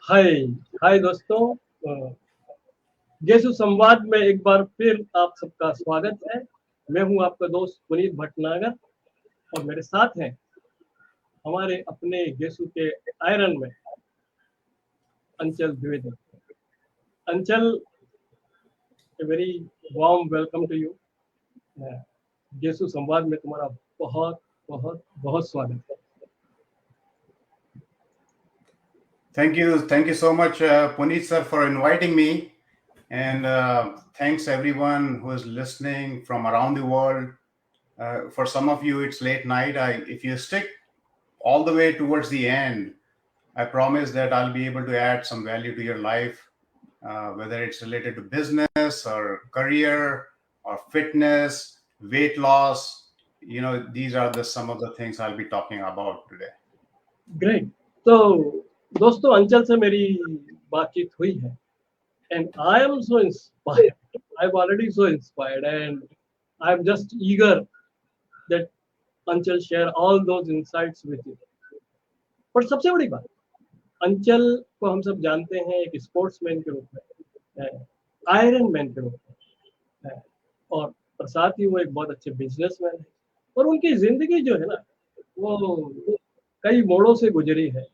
हाय हाय दोस्तों, गेसु संवाद में एक बार फिर आप सबका स्वागत है। मैं हूं आपका दोस्त पुनीत भटनागर और मेरे साथ हैं हमारे अपने गेसु के आयरन में Anchal Dwivedi. Anchal, a very warm welcome to you. गेसु संवाद में तुम्हारा बहुत बहुत बहुत स्वागत है। Thank you so much, Puneet sir, for inviting me, and thanks everyone who is listening from around the world. For some of you, it's late night. If you stick all the way towards the end, I promise that I'll be able to add some value to your life, whether it's related to business or career or fitness, weight loss. These are some of the things I'll be talking about today. Great. तो दोस्तों, अंचल से मेरी बातचीत हुई है and I am so inspired. I'm already so inspired and I'm just eager that Anchal share all those insights with you. पर सबसे बड़ी बात, अंचल को हम सब जानते हैं एक स्पोर्ट्समैन के रूप में, आयरन मैन के रूप में, और साथ ही वो एक बहुत अच्छे बिजनेसमैन है और उनकी जिंदगी जो है ना वो कई मोड़ों से गुजरी है।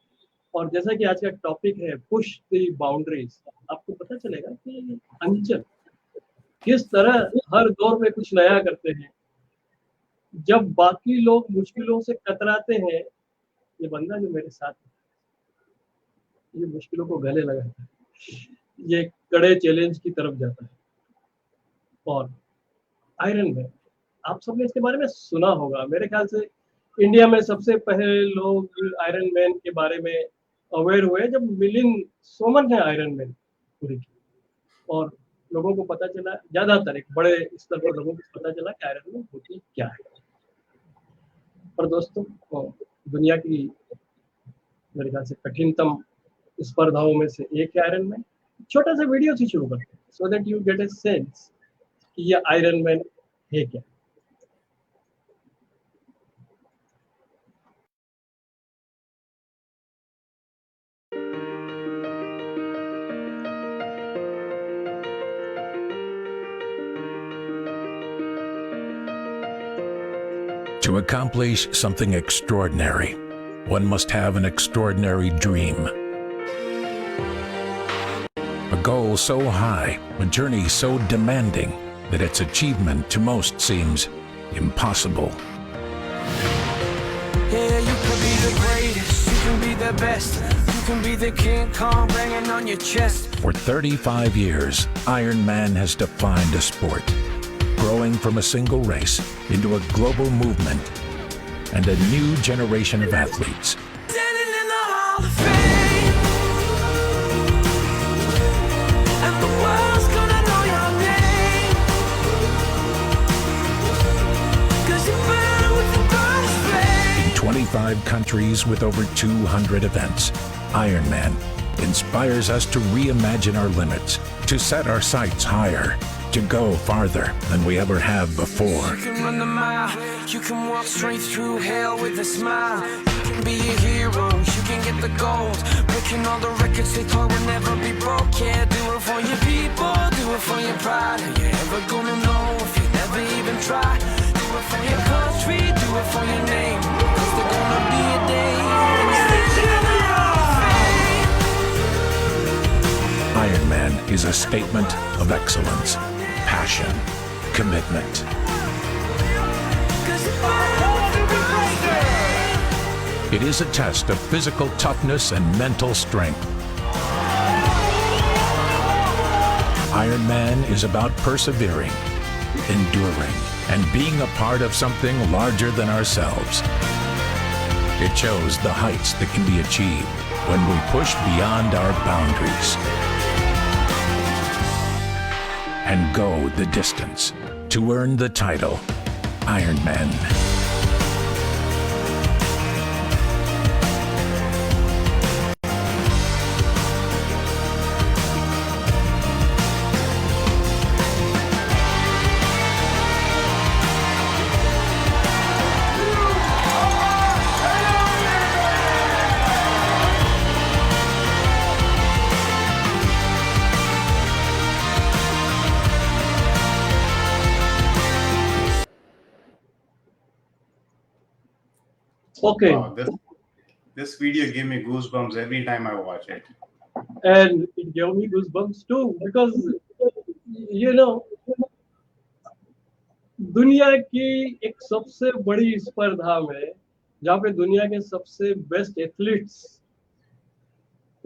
और जैसा कि आज का टॉपिक है पुश द बाउंड्रीज, आपको पता चलेगा कि अंचल किस तरह हर दौर में कुछ नया करते हैं। जब बाकी लोग मुश्किलों से कतराते हैं, ये बंदा जो मेरे साथ है ये मुश्किलों को गले लगाता है, ये कड़े चैलेंज की तरफ जाता है। और आयरन मैन, आप सबने इसके बारे में सुना होगा। मेरे ख्याल से इंडिया में सबसे पहले लोग आयरन मैन के बारे में अवेयर हुए जब मिलिंद सोमन है आयरन मैन पूरी की, और लोगों को पता चला, ज्यादातर एक बड़े स्तर पर लोगों को पता चला कि आयरन मैन होती क्या है। पर दोस्तों, दुनिया की मेरे ख्याल से कठिनतम स्पर्धाओं में से एक है आयरन मैन। छोटा सा वीडियो से शुरू करते हैं so that you get a sense कि ये आयरन मैन है क्या। To accomplish something extraordinary, one must have an extraordinary dream. A goal so high, a journey so demanding that its achievement to most seems impossible. Yeah, you can be the greatest, you can be the best, you can be the King Kong banging on your chest. For 35 years, Ironman has defined a sport, growing from a single race into a global movement and a new generation of athletes. Standing in the Hall of Fame, and the world's gonna know your name, 'cause you burn with the brightest flame. In 25 countries with over 200 events, Ironman inspires us to reimagine our limits, to set our sights higher, to go farther than we ever have before. You can run the mile, you can walk straight through hell with a smile. You can be a hero, you can get the gold, breaking all the records they thought would never be broke. Yeah, do it for your people, do it for your pride. Are you ever gonna know if you never even try? Do it for your country, do it for your name, 'cause there's gonna be a day when you're standing in the Hall of Fame. Ironman is a statement of excellence, passion, commitment. It is a test of physical toughness and mental strength. Ironman is about persevering, enduring, and being a part of something larger than ourselves. It shows the heights that can be achieved when we push beyond our boundaries and go the distance to earn the title Ironman. Okay. Wow, this video gave me goosebumps every time I watch it. And it gave me goosebumps too because you know दुनिया की एक सबसे बड़ी स्पर्धा में जहाँ पे दुनिया के सबसे बेस्ट एथलीट्स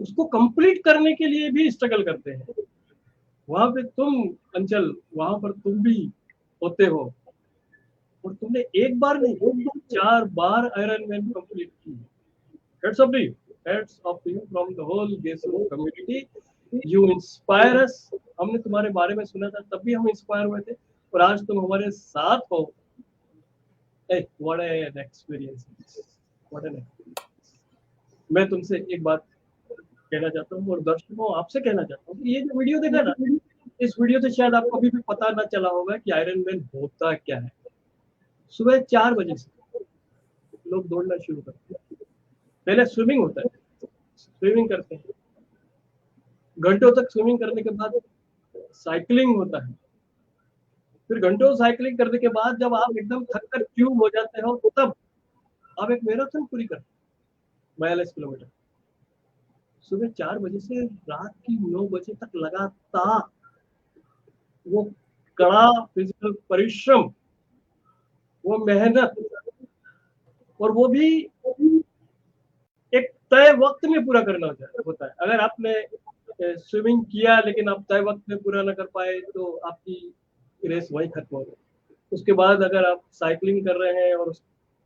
उसको कंप्लीट करने के लिए भी स्ट्रगल करते हैं वहां पे तुम अंचल वहां पर तुम भी होते हो और तुमने एक बार नहीं 4 बार आयरन मैन कंप्लीट की hats off you hats off you from the whole गेसो कम्युनिटी यू इंस्पायर अस हमने तुम्हारे बारे में सुना था तब भी हम इंस्पायर हुए थे और आज तुम हमारे साथ हो what an experience what an experience मैं तुमसे एक बात कहना चाहता हूँ और दर्शकों आपसे कहना चाहता हूँ कि ये जो वीडियो देखा ना इस वीडियो से शायद आपको अभी भी पता ना चला होगा कि आयरन मैन होता क्या है सुबह 4 बजे से लोग दौड़ना शुरू करते हैं पहले स्विमिंग होता है स्विमिंग करते हैं घंटों तक स्विमिंग करने के बाद साइकिलिंग होता है फिर घंटों साइकिलिंग करने के बाद जब आप एकदम थक कर ट्यूब हो जाते हो तब आप एक मैराथन पूरी करते हैं 42 किलोमीटर सुबह 4 बजे से रात की 9 बजे तक लगातार वो कड़ा फिजिकल परिश्रम वो मेहनत और वो भी एक तय वक्त में पूरा करना होता है अगर आपने स्विमिंग किया लेकिन आप तय वक्त में पूरा ना कर पाए तो आपकी रेस वही खत्म हो गई उसके बाद अगर आप साइकिलिंग कर रहे हैं और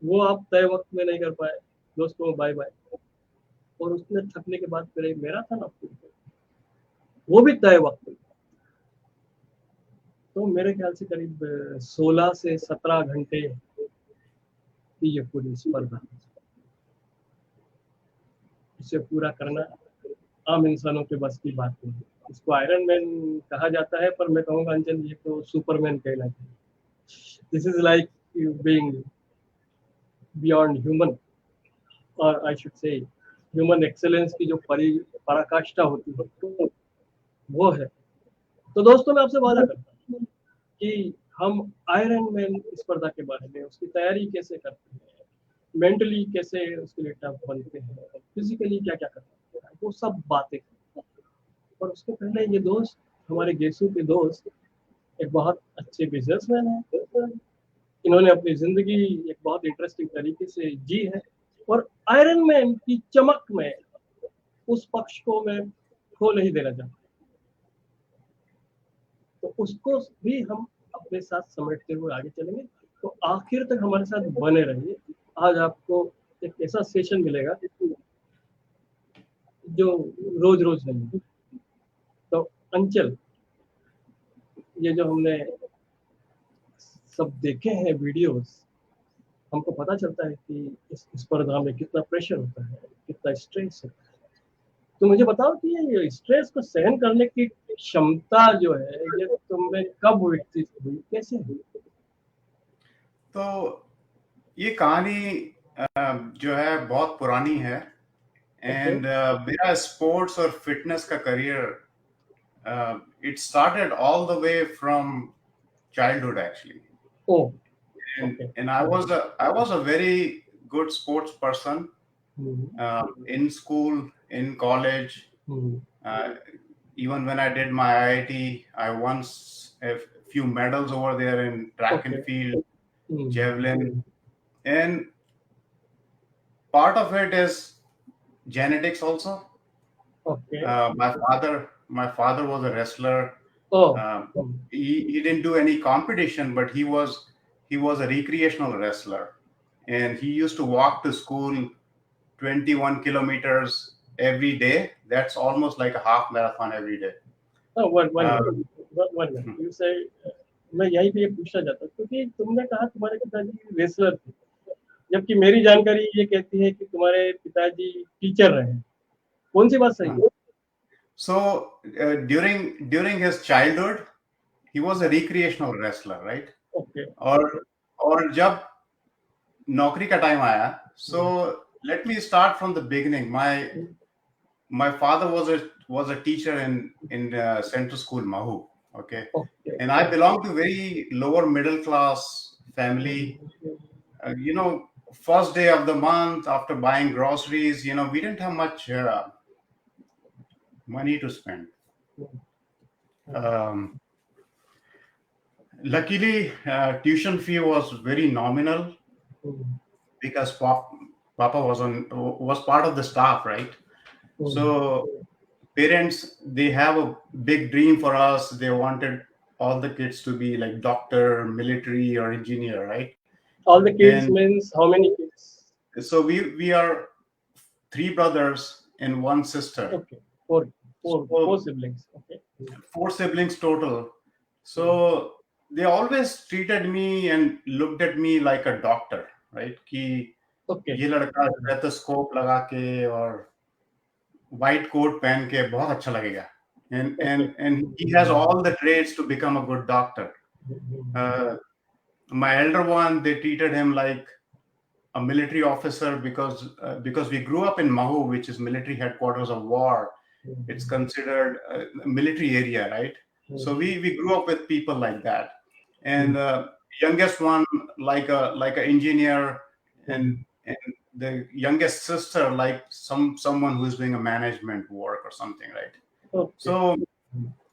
वो आप तय वक्त में नहीं कर पाए दोस्तों बाय बाय और उसमें थकने के बाद फिर मैराथन आप पूरी करें वो भी तय वक्त में तो मेरे ख्याल से करीब 16 से 17 घंटे की ये पूरी स्पर्धा इसे पूरा करना आम इंसानों के बस की बात नहीं इसको आयरन मैन कहा जाता है पर मैं कहूँगा अंजन ये तो सुपरमैन कहना चाहिए this is like being beyond human और I should say human excellence की जो पराकाष्ठा होती है तो वो है तो दोस्तों मैं आपसे वादा करता हूँ कि हम आयरन मैन स्पर्धा के बारे में उसकी तैयारी कैसे करते हैं मेंटली कैसे उसके लिए टफ बनते हैं फिजिकली क्या क्या करते हैं वो सब बातें और उसके पहले ये दोस्त हमारे गेसू के दोस्त एक बहुत अच्छे बिजनेसमैन है इन्होंने अपनी जिंदगी एक बहुत इंटरेस्टिंग तरीके से जी है और आयरन मैन की चमक में उस पक्ष को मैं खो नहीं देना चाहता तो उसको भी हम अपने साथ समेटते हुए आगे चलेंगे तो आखिर तक हमारे साथ बने रहिए आज आपको एक ऐसा सेशन मिलेगा जो रोज रोज नहीं तो अंचल ये जो हमने सब देखे हैं वीडियोस हमको पता चलता है कि इस स्पर्धा में कितना प्रेशर होता है कितना स्ट्रेस है तो मुझे बताओ कि ये स्ट्रेस को सहन करने की क्षमता जो है ये तुम्हें कब विकसित हुई कैसे हुई तो ये कहानी जो है बहुत पुरानी है एंड मेरा स्पोर्ट्स और फिटनेस का career it started all the way from childhood actually and I was a very good sports person in school in college even when I did my IIT I won a few medals over there in track and field javelin and part of it is genetics also my father was a wrestler he didn't do any competition but he was a recreational wrestler and he used to walk to school 21 kilometers every day that's almost like a half marathon every day one you say मैं यहीं पे ये पूछना चाहता हूँ क्योंकि तुमने कहा तुम्हारे पिताजी रेसलर थे जबकि मेरी जानकारी ये कहती है कि तुम्हारे पिताजी टीचर रहे कौन सी बात सही है so during his childhood he was a recreational wrestler right और जब नौकरी का टाइम आया so let me start from the beginning my father was a teacher in Central School Mahu okay and I belong to very lower middle class family first day of the month after buying groceries, we didn't have much money to spend. Um, Luckily, tuition fee was very nominal because Papa was part of the staff, right? So parents, they have a big dream for us. They wanted all the kids to be like doctor, military, or engineer, right? All the kids And means how many kids? so we are three brothers and one sister. Okay, four So siblings. Okay. four siblings total. So they always treated me and looked at me like a doctor, right? कि Okay. ये लड़का stethoscope लगा के और white coat पहन के बहुत अच्छा लगेगा. And he has all the traits to become a good doctor. Uh, my elder one, they treated him like a military officer because we grew up in Mahu, which is military headquarters of war. It's considered a military area, right? So we grew up with people like that. And youngest one like a engineer, and the youngest sister like someone who's doing a management work or something, right? Okay.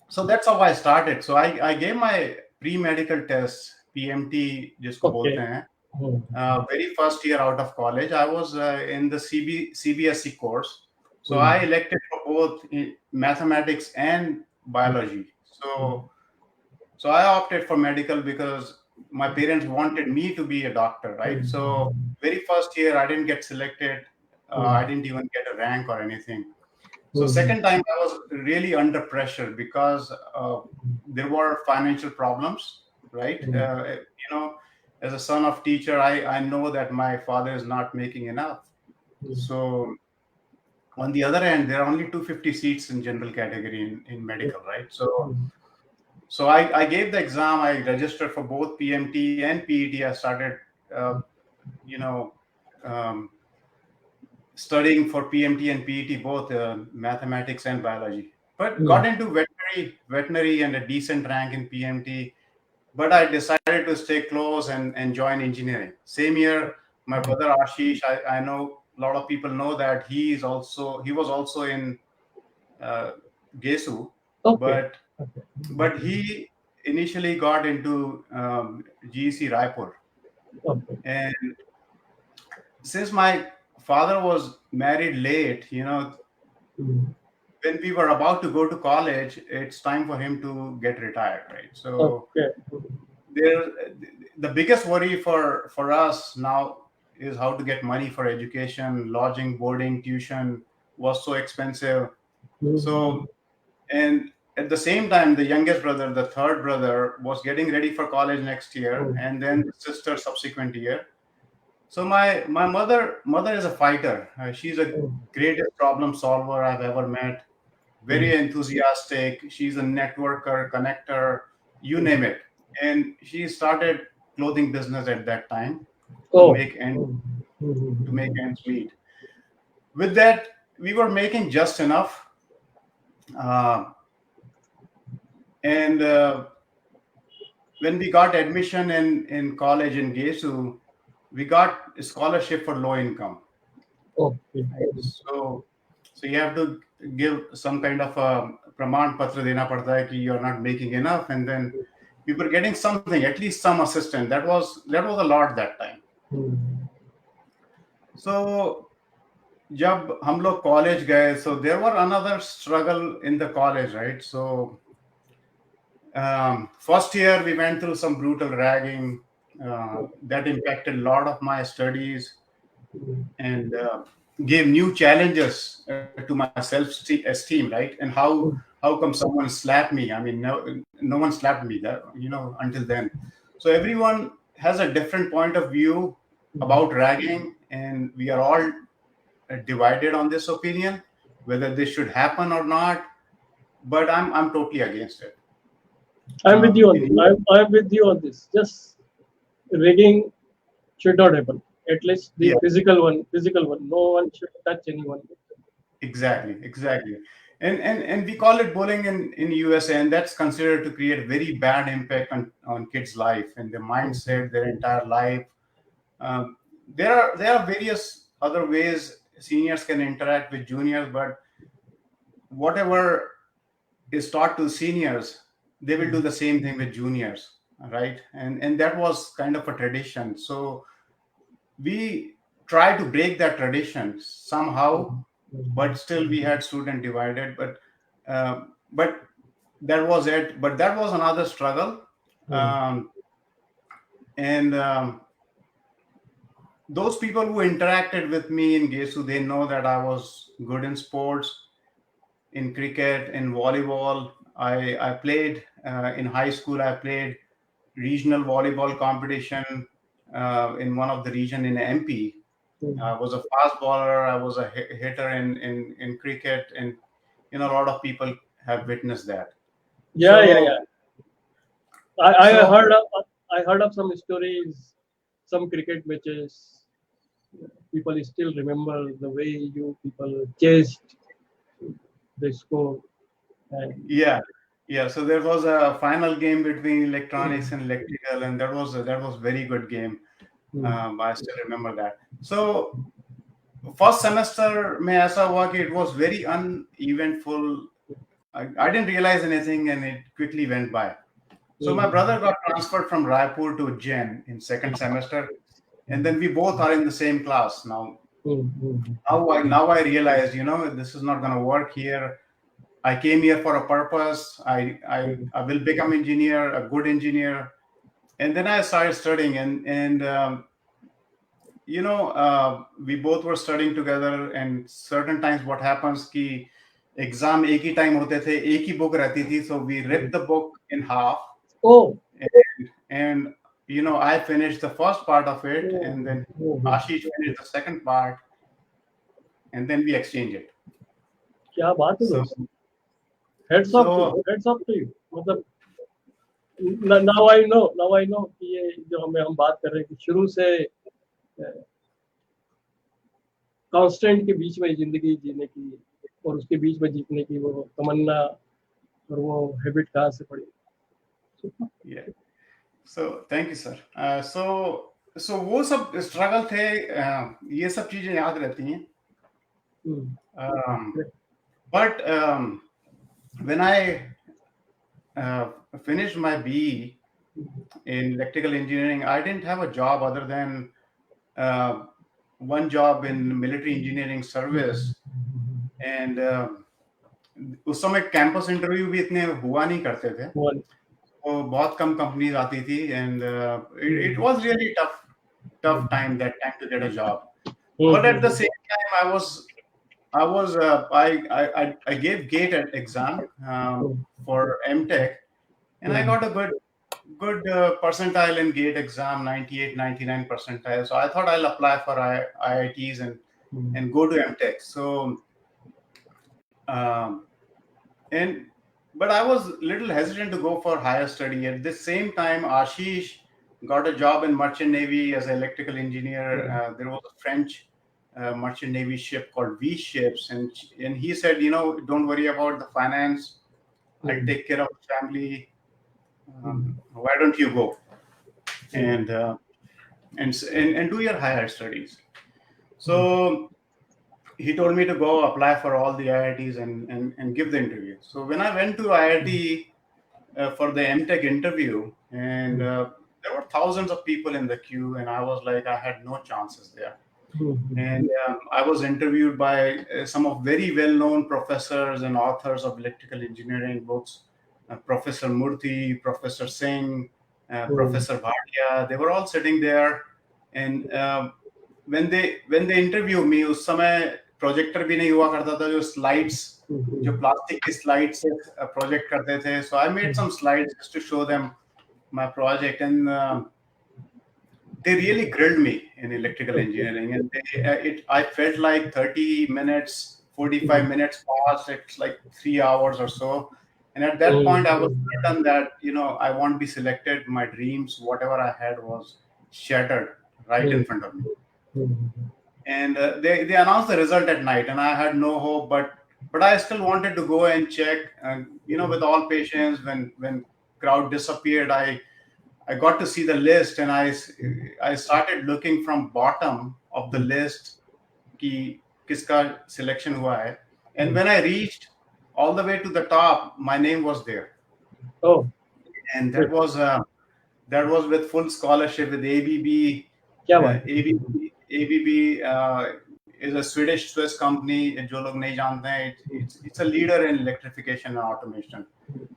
So that's how I started. So I gave my pre-medical test, PMT जिसको Okay. बोलते हैं. Very first year out of college, I was in the CBSE course. So I elected for both mathematics and biology. So I opted for medical because my parents wanted me to be a doctor, right? So very first year, I didn't get selected. I didn't even get a rank or anything. So second time, I was really under pressure because there were financial problems, right? As a son of teacher, I know that my father is not making enough. So on the other hand, there are only 250 seats in general category in medical, right? So I gave the exam. I registered for both PMT and PET. I started, um, studying for PMT and PET, both mathematics and biology. But got into veterinary and a decent rank in PMT. But I decided to stay close and join engineering. Same year, my brother Ashish, I know a lot of people know that he was also in GECU, Okay. but he initially got into GEC Raipur. Okay. And since my father was married late, when we were about to go to college, it's time for him to get retired, right? So Okay. the biggest worry for us now is how to get money for education. Lodging, boarding, tuition was so expensive. So, and at the same time, the youngest brother, the third brother, was getting ready for college next year, and then the sister subsequent year. So my mother is a fighter. She's a greatest problem solver I've ever met. Very enthusiastic. She's a networker, connector, you name it. And she started clothing business at that time to make ends meet. With that, we were making just enough. And when we got admission in college in GECU, we got a scholarship for low income. Okay. So you have to give some kind of a praman patra dena padta hai ki you're not making enough, and then we were getting something, at least some assistance. That was a lot that time. So जब हम लोग college गए, so there were another struggle in the college, right? So first year we went through some brutal ragging that impacted a lot of my studies and gave new challenges to my self-esteem, right? And how come someone slapped me? I mean, no one slapped me that until then. So everyone has a different point of view about ragging, and we are all divided on this opinion whether this should happen or not. But I'm totally against it. I'm with you on this. I'm with you on this. Just rigging should not happen. At least the physical one. No one should touch anyone. Exactly. And we call it bullying in USA, and that's considered to create very bad impact on kids' life and their mindset, their entire life. there are various other ways seniors can interact with juniors, but whatever is taught to seniors, they will do the same thing with juniors, right? And that was kind of a tradition. So we try to break that tradition somehow, but still we had student divided. But that was it. But that was another struggle. Um, and Those people who interacted with me in GECU, they know that I was good in sports, in cricket, in volleyball. I played in high school. I played regional volleyball competition in one of the region in MP. I was a fast bowler. I was a hitter in cricket, and a lot of people have witnessed that. Yeah, yeah, So yeah. I so heard of some stories, some cricket matches. People still remember the way you people chased the score. And yeah. So there was a final game between electronics and electrical, and that was very good game. I still remember that. So first semester में ऐसा हुआ कि it was very uneventful. I didn't realize anything, and it quickly went by. So my brother got transferred from Raipur to Ujjain in second semester, and then we both are in the same class now. Now I realized, this is not going to work here. I came here for a purpose. I will become engineer, a good engineer, and then I started studying, and we both were studying together. And certain times, what happens कि exam एक ही time होते थे, एक ही book रहती थी, so we ripped the book in half. Oh, And I finished the first part of it, and then Ashish finished the second part, and then we exchanged it. क्या बात है So, दोस्त. Heads up to you. मतलब now I know कि ये जो हम बात कर रहे हैं कि शुरू से कांस्टेंट के बीच में जिंदगी जीने की और उसके बीच में जीतने की वो तमन्ना और वो हैबिट कहाँ से पड़ी. yeah. So thank you, sir. So वो सब स्ट्रगल थे, ये सब चीजें याद रहती हैं. But when I finished my BE in electrical engineering, I didn't have a job other than one job in military engineering service. And उस समय कैंपस इंटरव्यू भी इतने हुआ नहीं करते थे, तो बहुत कम कंपनीज आती थी. And it was really tough time that time to get a job. But at the same time, I gave GATE exam for MTech, and I got a good percentile in GATE exam, 98, 99 percentile. So I thought I'll apply for IITs and go to MTech. So but I was a little hesitant to go for higher study. At the same time, Ashish got a job in Merchant Navy as an electrical engineer. There was a French Merchant Navy ship called V ships, and he said, don't worry about the finance. I'll take care of the family. Why don't you go and do your higher studies? So he told me to go apply for all the IITs and give the interview. So when I went to IIT for the MTech interview, and there were thousands of people in the queue, and I was like, I had no chances there. And I was interviewed by some of very well-known professors and authors of electrical engineering books, Professor Murthy, Professor Singh, Professor Bhatia. They were all sitting there, and when they interviewed me, उस समय projector भी नहीं हुआ करता था, जो slides, जो plastic की स्लाइड से प्रोजेक्ट करते थे. So I made some slides just to show them my project, and they really grilled me in electrical engineering, and I felt like 30 minutes, 45 minutes passed. It's like 3 hours or so. And at that point, I was certain that, I won't be selected. My dreams, whatever I had, was shattered right in front of me. And they announced the result at night, and I had no hope, but I still wanted to go and check. With all patience, when crowd disappeared, I I got to see the list, and I started looking from bottom of the list कि किसका selection हुआ है. And when I reached all the way to the top, my name was there. Oh, And good. that was with full scholarship with ABB. क्या बात है? ABB is a Swiss company. जो लोग नहीं जानते हैं, it's a leader in electrification and automation.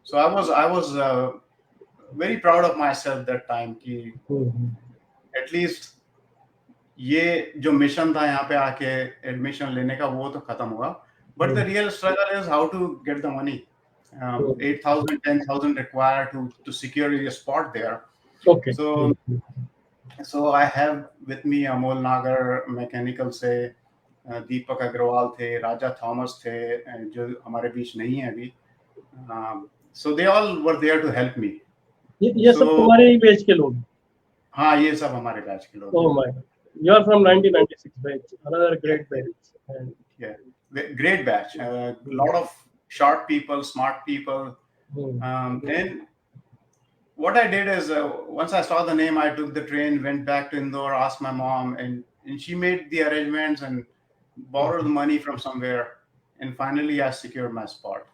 So I was very proud of myself that time कि at least ये जो मिशन था यहाँ पे आके एडमिशन लेने का वो तो खत्म हुआ. But the real struggle is how to get the money. 8,000, 10,000 required to secure your spot there. Okay. So I have with me Amol Nagar mechanical से दीपक अग्रवाल थे, राजा थॉमस थे, जो हमारे बीच नहीं है अभी. So they all were there to help me. ये सब तुम्हारे ही बैच के लोग? हाँ, ये सब हमारे बैच के लोग. Oh my God. You are from 1996 batch, another great batch. Yeah, great batch. A lot of sharp people, smart people. Then what I did is once I saw the name, I took the train, went back to Indore, asked my mom, and she made the arrangements and borrowed the money from somewhere. And finally, I secured my spot.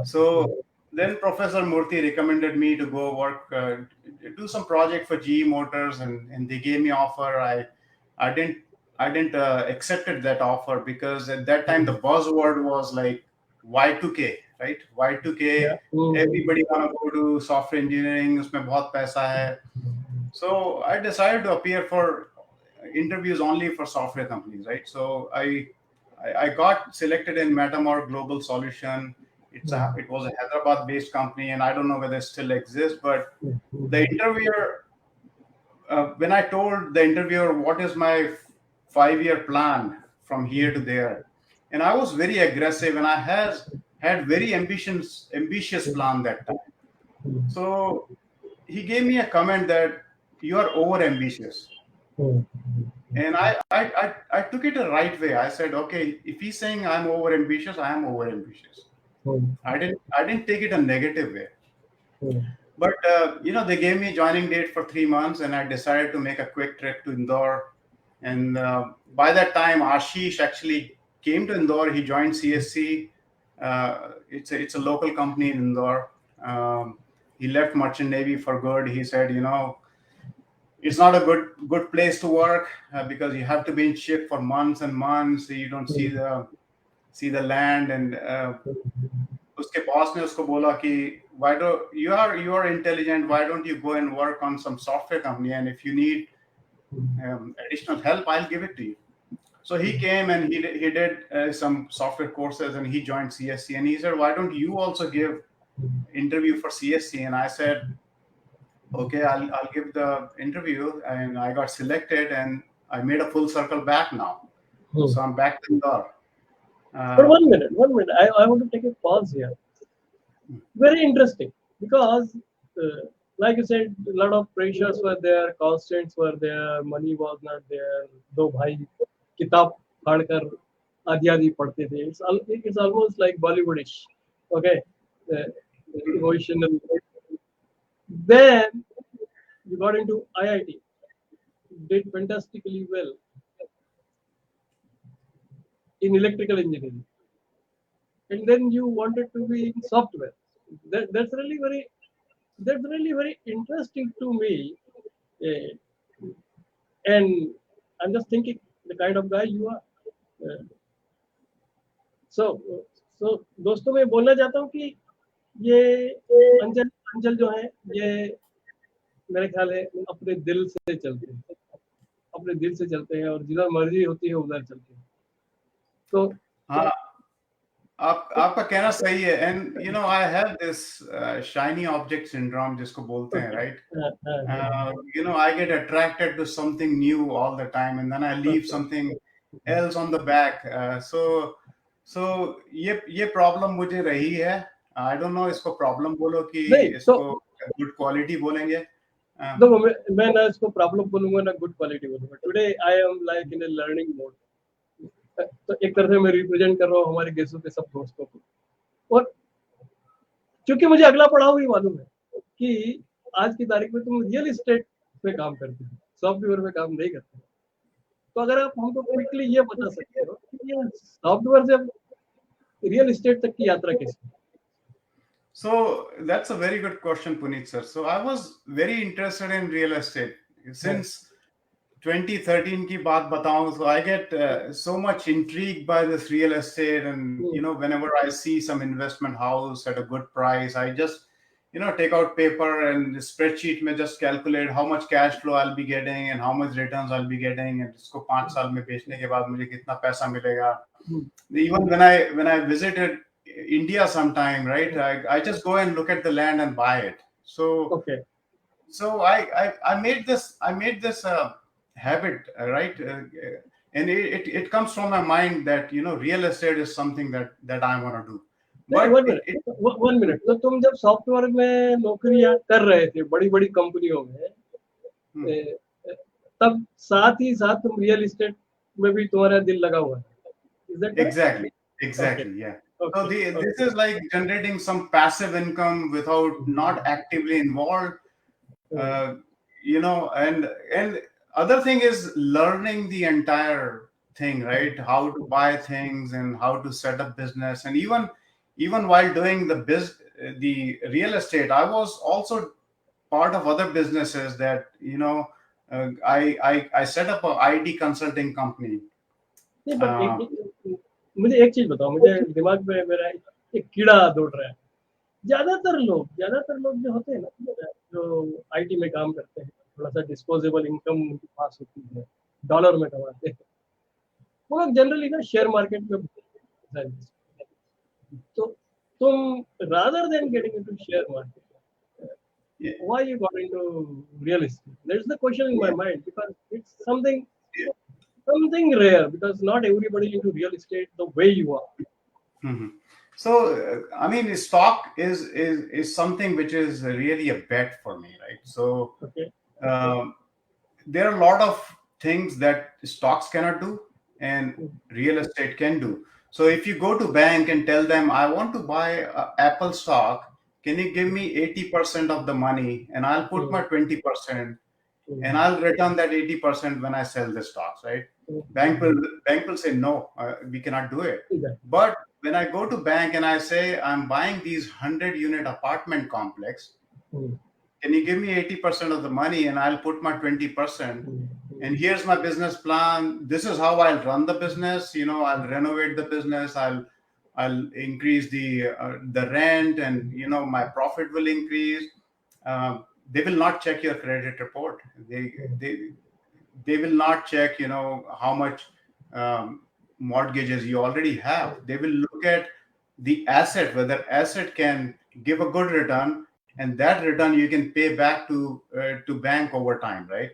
So then Professor Murthy recommended me to go work, do some project for GE Motors, and they gave me offer. I didn't accepted that offer because at that time the buzzword was like Y2K, right? Y2K, everybody wanna go to software engineering, उसमें बहुत पैसा है. So I decided to appear for interviews only for software companies, right? So I got selected in Metamor Global Solution. It was a Hyderabad-based company, and I don't know whether it still exists, but the interviewer, when I told the interviewer what is my 5-year plan from here to there, and I was very aggressive, and I had very ambitious plan that time. So he gave me a comment that you are over ambitious. And I took it the right way. I said, okay, if he's saying I'm over ambitious, I am over ambitious. I didn't take it a negative way. But they gave me a joining date for 3 months, and I decided to make a quick trip to Indore. And by that time, Ashish actually came to Indore. He joined CSC. It's a local company in Indore. He left Merchant Navy for good. He said, it's not a good place to work because you have to be in ship for months and months. You don't see the land. And उसके boss ने उसको बोला कि why do you are intelligent? Why don't you go and work on some software company? And if you need additional help, I'll give it to you. So he came and he did some software courses, and he joined CSC. And he said, why don't you also give interview for CSC? And I said, okay, I'll give the interview. And I got selected, and I made a full circle back now. So I'm back to Indore. But one minute. I want to take a pause here. Very interesting, because like you said, a lot of pressures were there, constraints were there, money was not there. दो भाई किताब फाड़कर आधी पढ़ते थे. It's almost like Bollywoodish. Okay, emotional. Then you got into IIT, did fantastically well in electrical engineering, and then you wanted to be in software. That's really very interesting to me. And I'm just thinking the kind of guy you are. So दोस्तों, मैं बोलना चाहता हूँ कि ये अंचल जो है, ये मेरे ख्याल है अपने दिल से चलते हैं और जिधर मर्जी होती है उधर चलते हैं. तो हाँ, आपका कहना सही है. And I have this shiny object syndrome जिसको बोलते हैं, right? I get attracted to something new all the time, and then I leave something else on the back. So ये problem मुझे रही है. I don't know इसको problem बोलो कि इसको good quality बोलेंगे. देखो, मैं ना इसको problem बोलूँगा ना good quality बोलूँगा. Today I am like in a learning mode. तो एक तरह से मैं रिप्रेजेंट कर रहा हूँ हमारे गेसू के सब दोस्तों को. और क्योंकि मुझे अगला पड़ाव ही मालूम है कि आज की तारीख में तुम रियल एस्टेट पे काम करते हो, सॉफ्टवेयर पे काम नहीं करते हो। तो अगर आप हमको क्विकली ये बता सकते हो कि ये सॉफ्टवेयर से रियल एस्टेट तक की यात्रा कैसी? So that's a very good question, Puneet sir. So I was very interested in real estate since 2013 की बात बताऊं, so I get so much intrigued by this real estate, and whenever I see some investment house at a good price, I just take out paper and spreadsheet में just calculate how much cash flow I'll be getting and how much returns I'll be getting, and इसको 5 साल में बेचने के बाद मुझे कितना पैसा मिलेगा. Even when I visited India sometime, right, I just go and look at the land and buy it. So I made this habit, right, and it comes from my mind that real estate is something that I want to do. But one minute. तो तुम जब software में नौकरियां कर रहे थे बड़ी बड़ी कंपनियों में, तब साथ ही साथ तुम रियल एस्टेट में भी तुम्हारा दिल लगा हुआ है? Is that correct? Exactly, yeah. So this is like generating some passive income without not actively involved, and other thing is learning the entire thing, right? How to buy things and how to set up business, and even while doing the real estate, I was also part of other businesses that I set up a IT consulting company. मुझे एक चीज बताओ, मुझे दिमाग में मेरा एक कीड़ा दौड़ रहा है. ज्यादातर लोग जो होते हैं ना, जो आईटी में काम करते हैं, थोड़ा सा डिस्पोजेबल इनकम उनके पास होती है, डॉलर में कमाते हैं, वो लोग जनरली ना शेयर मार्केट में. तो तुम rather than getting into share market, why you got into real estate? There's the question in my mind, because it's something rare, because not everybody into real estate the way you are. Mm-hmm. So I mean, stock is something which is really a bet for me, right? So there are a lot of things that stocks cannot do and real estate can do. So if you go to bank and tell them, I want to buy Apple stock, can you give me 80% of the money and I'll put my 20% and I'll return that 80% when I sell the stocks, right? Bank will say, no, we cannot do it. But when I go to bank and I say, I'm buying these 100-unit apartment complex, can you give me 80% of the money and I'll put my 20%? And here's my business plan. This is how I'll run the business. I'll renovate the business. I'll increase the rent, and my profit will increase. They will not check your credit report. They will not check how much mortgages you already have. They will look at the asset, whether asset can give a good return, and that return you can pay back to bank over time, right?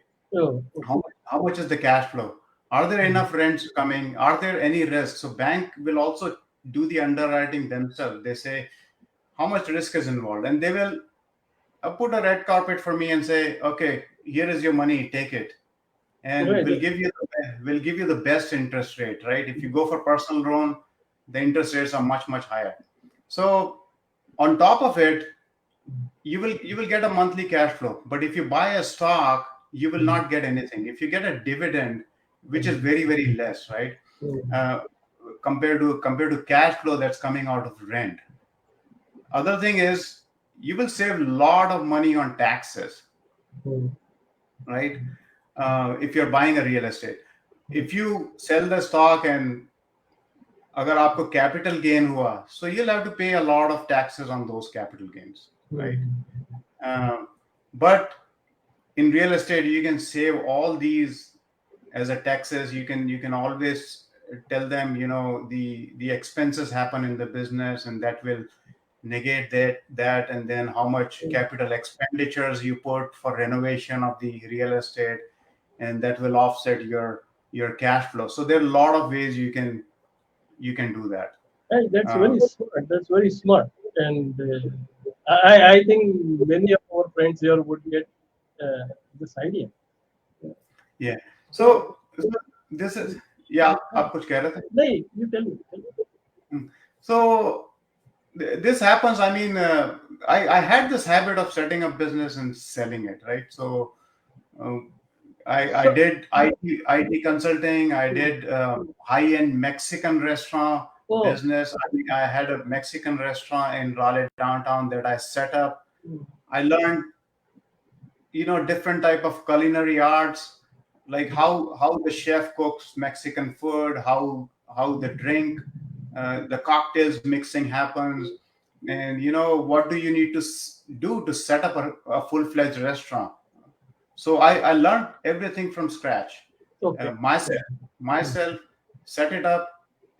How much is the cash flow? Are there enough rents coming? Are there any risks? So bank will also do the underwriting themselves. They say how much risk is involved, and they will put a red carpet for me and say, okay, here is your money, take it, and we'll give you the best interest rate, right? If you go for personal loan, the interest rates are much higher. So on top of it, you will get a monthly cash flow. But if you buy a stock, you will not get anything. If you get a dividend, which is very less, right? Compared to cash flow that's coming out of rent. Other thing is, you will save a lot of money on taxes, right? If you're buying a real estate, if you sell the stock and agar aapko capital gain hua, so you'll have to pay a lot of taxes on those capital gains, right? But in real estate, you can save all these as a taxes. You can always tell them, the expenses happen in the business, and that will negate that, and then how much capital expenditures you put for renovation of the real estate, and that will offset your cash flow. So there are a lot of ways you can do that. Hey, that's very smart. That's very smart, and I think many of our friends here would get this idea. Yeah. So this is आप कुछ कह रहे थे? नहीं, you tell me. So this happens. I mean, I had this habit of setting up business and selling it, right? So uh, I So, did IT consulting. I mm, did high-end Mexican restaurant oh, business. I mean, I had a Mexican restaurant in Raleigh downtown that I set up. mm, I learned, different type of culinary arts, like how the chef cooks Mexican food, how the drink, the cocktails mixing happens, and what do you need to do to set up a full-fledged restaurant. So I learned everything from scratch, okay. Mm, myself, set it up,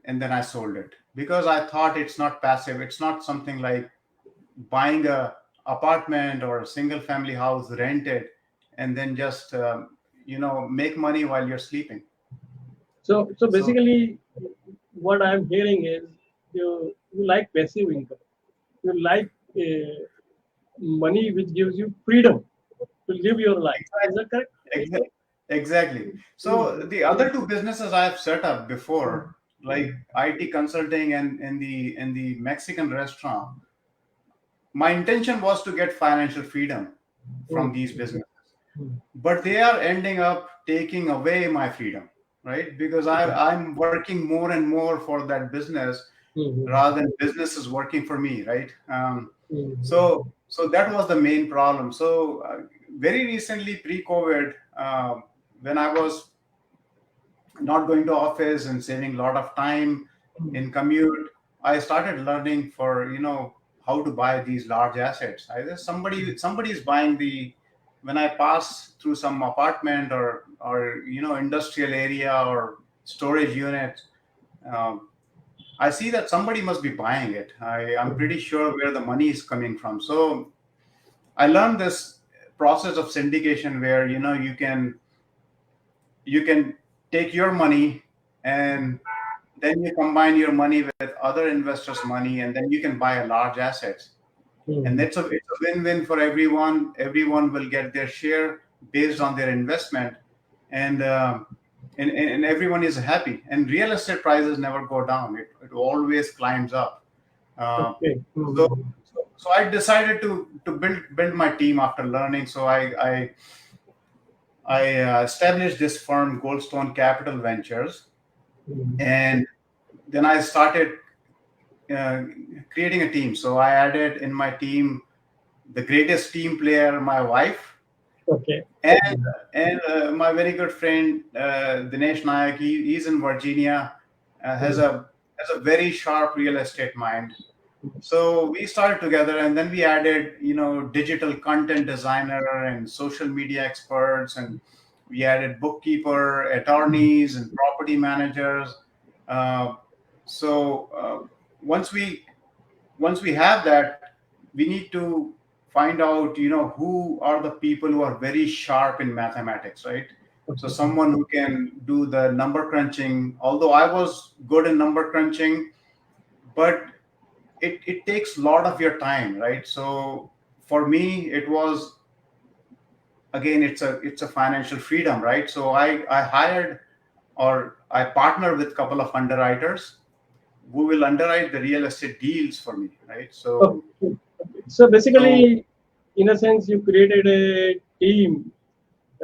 and then I sold it because I thought it's not passive. It's not something like buying a apartment or a single family house, rent it, and then just make money while you're sleeping. so So basically, what I'm hearing is you like passive income. You like money which gives you freedom to live your life. Is that correct? exactly, exactly. So Mm, the other two businesses I've set up mm, before, like mm, IT consulting and the Mexican restaurant, my intention was to get financial freedom from mm, these businesses, mm. but they are ending up taking away my freedom, right? Because I'm working more and more for that business Mhm. rather than business is working for me, right? So Mhm. so that was the main problem. So very recently, pre-COVID, when I was not going to office and saving a lot of time in commute, I started learning for how to buy these large assets. Either somebody is buying the when I pass through some apartment or industrial area or storage unit, um, I see that somebody must be buying it. I'm pretty sure where the money is coming from. So I learned this process of syndication where you can take your money and then you combine your money with other investors' money, and then you can buy a large assets. And Mhm. it's a win-win for everyone. Everyone will get their share based on their investment, and and everyone is happy. And real estate prices never go down; it always climbs up. Uh, Okay. so, Mhm. so I decided to build my team after learning. So I established this firm, Goldstone Capital Ventures, Mhm. and then I started uh, creating a team. So I added in my team the greatest team player, my wife, Okay. and Mhm. my very good friend Dinesh Nayak. He's in Virginia, has Mhm. a very sharp real estate mind. So we started together, and then we added, digital content designer and social media experts, and we added bookkeeper, attorneys, and property managers. Uh, so once we have that, we need to find out, who are the people who are very sharp in mathematics, right? So Okay. someone who can do the number crunching. Although I was good in number crunching, but it takes a lot of your time, right? So for me, it was, again, it's a financial freedom, right? So I hired, or I partnered with a couple of underwriters who will underwrite the real estate deals for me, right? Okay. So So so basically, in a sense, you created a team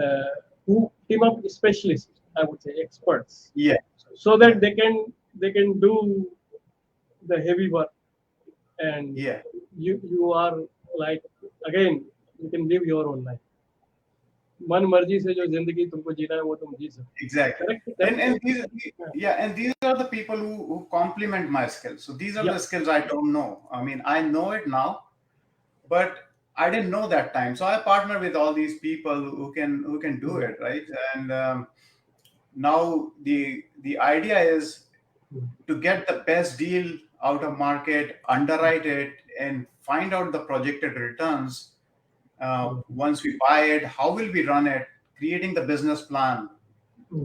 uh, who team of specialists, I would say, experts, yeah, so yeah, that they can do the heavy work, and yeah, you are like, again, you can live your own life. मन मर्जी से जो जिंदगी तुमको जीना है वो तुम जी सकते exactly. हो. Correct And correct. these, yeah, and these are the people who complement my skills. So these are या. the skills I don't know. I mean, I know it now, but I didn't know that time. So I partner with all these people who can do it, right? And now the idea is to get the best deal out of market, underwrite it, and find out the projected returns. Once we buy it, how will we run it? Creating the business plan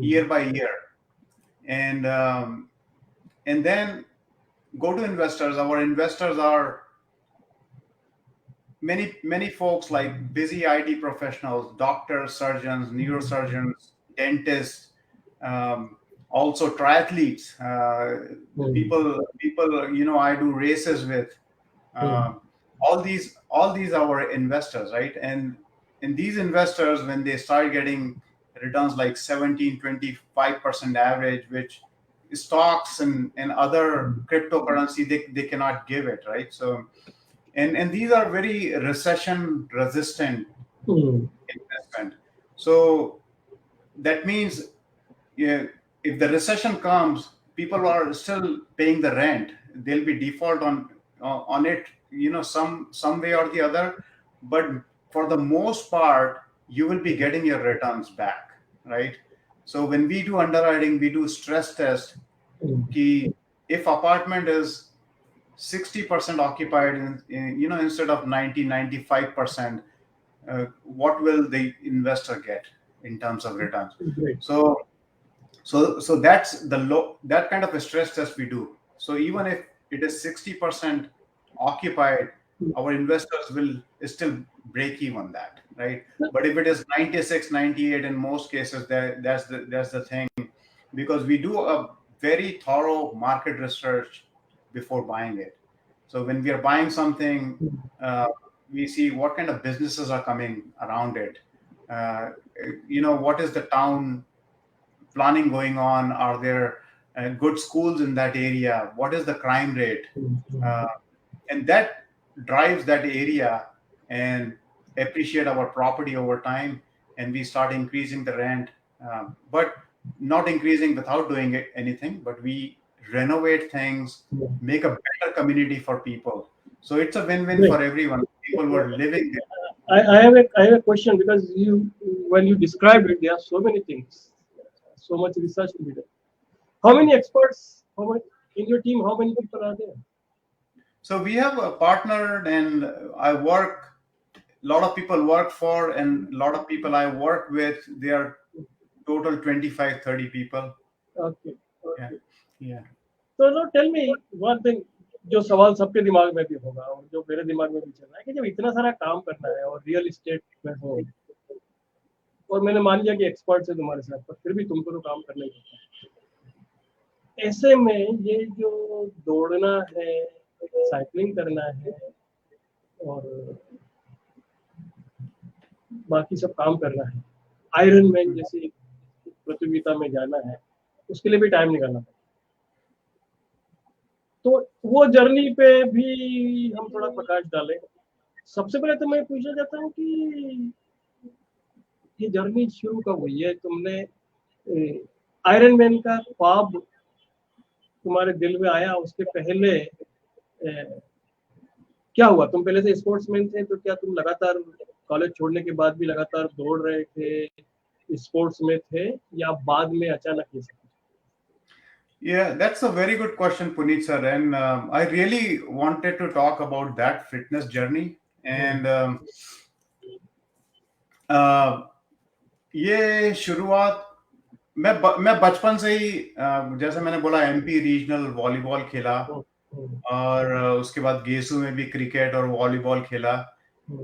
year by year, and then go to investors. Our investors are many folks like busy IT professionals, doctors, surgeons, neurosurgeons, dentists, also triathletes, the people I do races with. All these are our investors, right? And these investors, when they start getting returns like 17-25% average, which stocks and other cryptocurrency, they cannot give it, right? So and these are very recession resistant investment. So that means, yeah, if the recession comes, people are still paying the rent. They'll be default on it, some way or the other. But for the most part, you will be getting your returns back, right? So when we do underwriting, we do stress test. Ki if apartment is 60% occupied, instead of 90-95%, what will the investor get in terms of returns? Great. So that's that kind of a stress test we do. So even if it is 60% occupied, our investors will still break even that, right? But if it is 96, 98, in most cases, that's the thing, because we do a very thorough market research before buying it. So when we are buying something, we see what kind of businesses are coming around it. What is the town planning going on? Are there good schools in that area? What is the crime rate? And that drives that area and appreciate our property over time. And we start increasing the rent, but not increasing without doing anything, but we renovate things, make a better community for people. So it's a win-win Great. for everyone. People who are living there. I have a question, because when you describe it, there are so many things, so much research to be done. How many experts? How many in your team? How many people are there? So we have a partner, and I work. A lot of people work for, and a lot of people I work with. They are total 25-30 people. Okay. Yeah, yeah. तो now tell me one thing, जो सवाल सबके दिमाग में भी होगा और जो मेरे दिमाग में भी चल रहा है, कि जब इतना सारा काम करना है और रियल एस्टेट में हो, और मैंने मान लिया कि एक्सपर्ट्स है तुम्हारे साथ, पर फिर भी तुमको तो काम करना ही पड़ता है। ऐसे में ये जो दौड़ना है, साइकिलिंग करना है और बाकी सब काम करना है, आयरन मैन जैसी प्रतियोगिता में जाना है, उसके लिए भी टाइम निकालना पड़ता है। तो वो जर्नी पे भी हम थोड़ा प्रकाश डालें। सबसे पहले तो मैं पूछना चाहता हूँ कि ये जर्नी शुरू कब हुई है? तुमने आयरन मैन का ख्वाब तुम्हारे दिल में आया, उसके पहले क्या हुआ? तुम पहले से स्पोर्ट्समैन थे, तो क्या तुम लगातार कॉलेज छोड़ने के बाद भी लगातार दौड़ रहे थे, स्पोर्ट्स में थे, या बाद में अचानक ये सब? Yeah, that's a very good question, Puneet sir. And I really wanted to talk about that fitness journey. And ये शुरुआत मैं बचपन से ही, जैसे मैंने बोला, एमपी रीजनल वॉलीबॉल खेला, और उसके बाद गेसू में भी क्रिकेट और वॉलीबॉल खेला.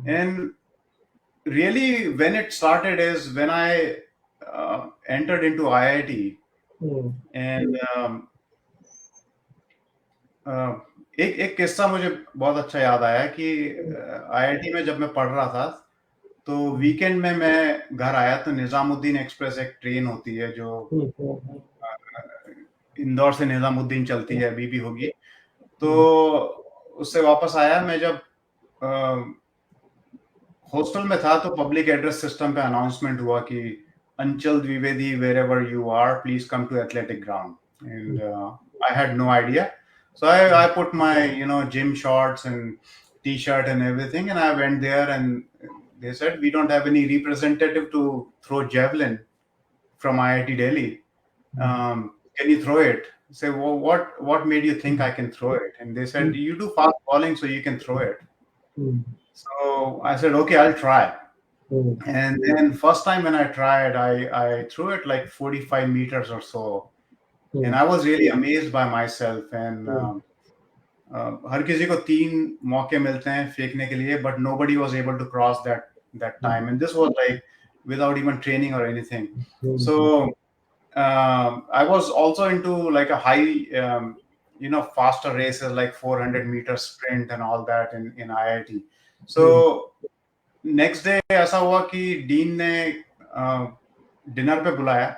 And really when it started is when I entered into IIT. And एक किस्सा मुझे बहुत अच्छा याद आया कि आईआईटी में जब मैं पढ़ रहा था, तो वीकेंड में मैं घर आया, तो निजामुद्दीन एक्सप्रेस एक ट्रेन होती है जो इंदौर से निजामुद्दीन चलती है, अभी भी होगी. तो उससे वापस आया. मैं जब हॉस्टल में था, तो पब्लिक एड्रेस सिस्टम पे अनाउंसमेंट हुआ कि Anchal Dwivedi, wherever you are, please come to athletic ground. And I had no idea. So I put my, gym shorts and t-shirt and everything, and I went there, and they said, we don't have any representative to throw javelin from IIT Delhi. Can you throw it? I said, well, what made you think I can throw it? And they said, you do fast bowling, so you can throw it. So I said, okay, I'll try. And then first time when I tried, I threw it like 45 meters or so. And I was really amazed by myself. And हर किसी को 3 मौके मिलते हैं फेंकने के लिए, but nobody was able to cross that time. And this was like without even training or anything. So I was also into like a high faster races like 400-meter sprint and all that in IIT. So next day ऐसा हुआ कि dean ने dinner पे बुलाया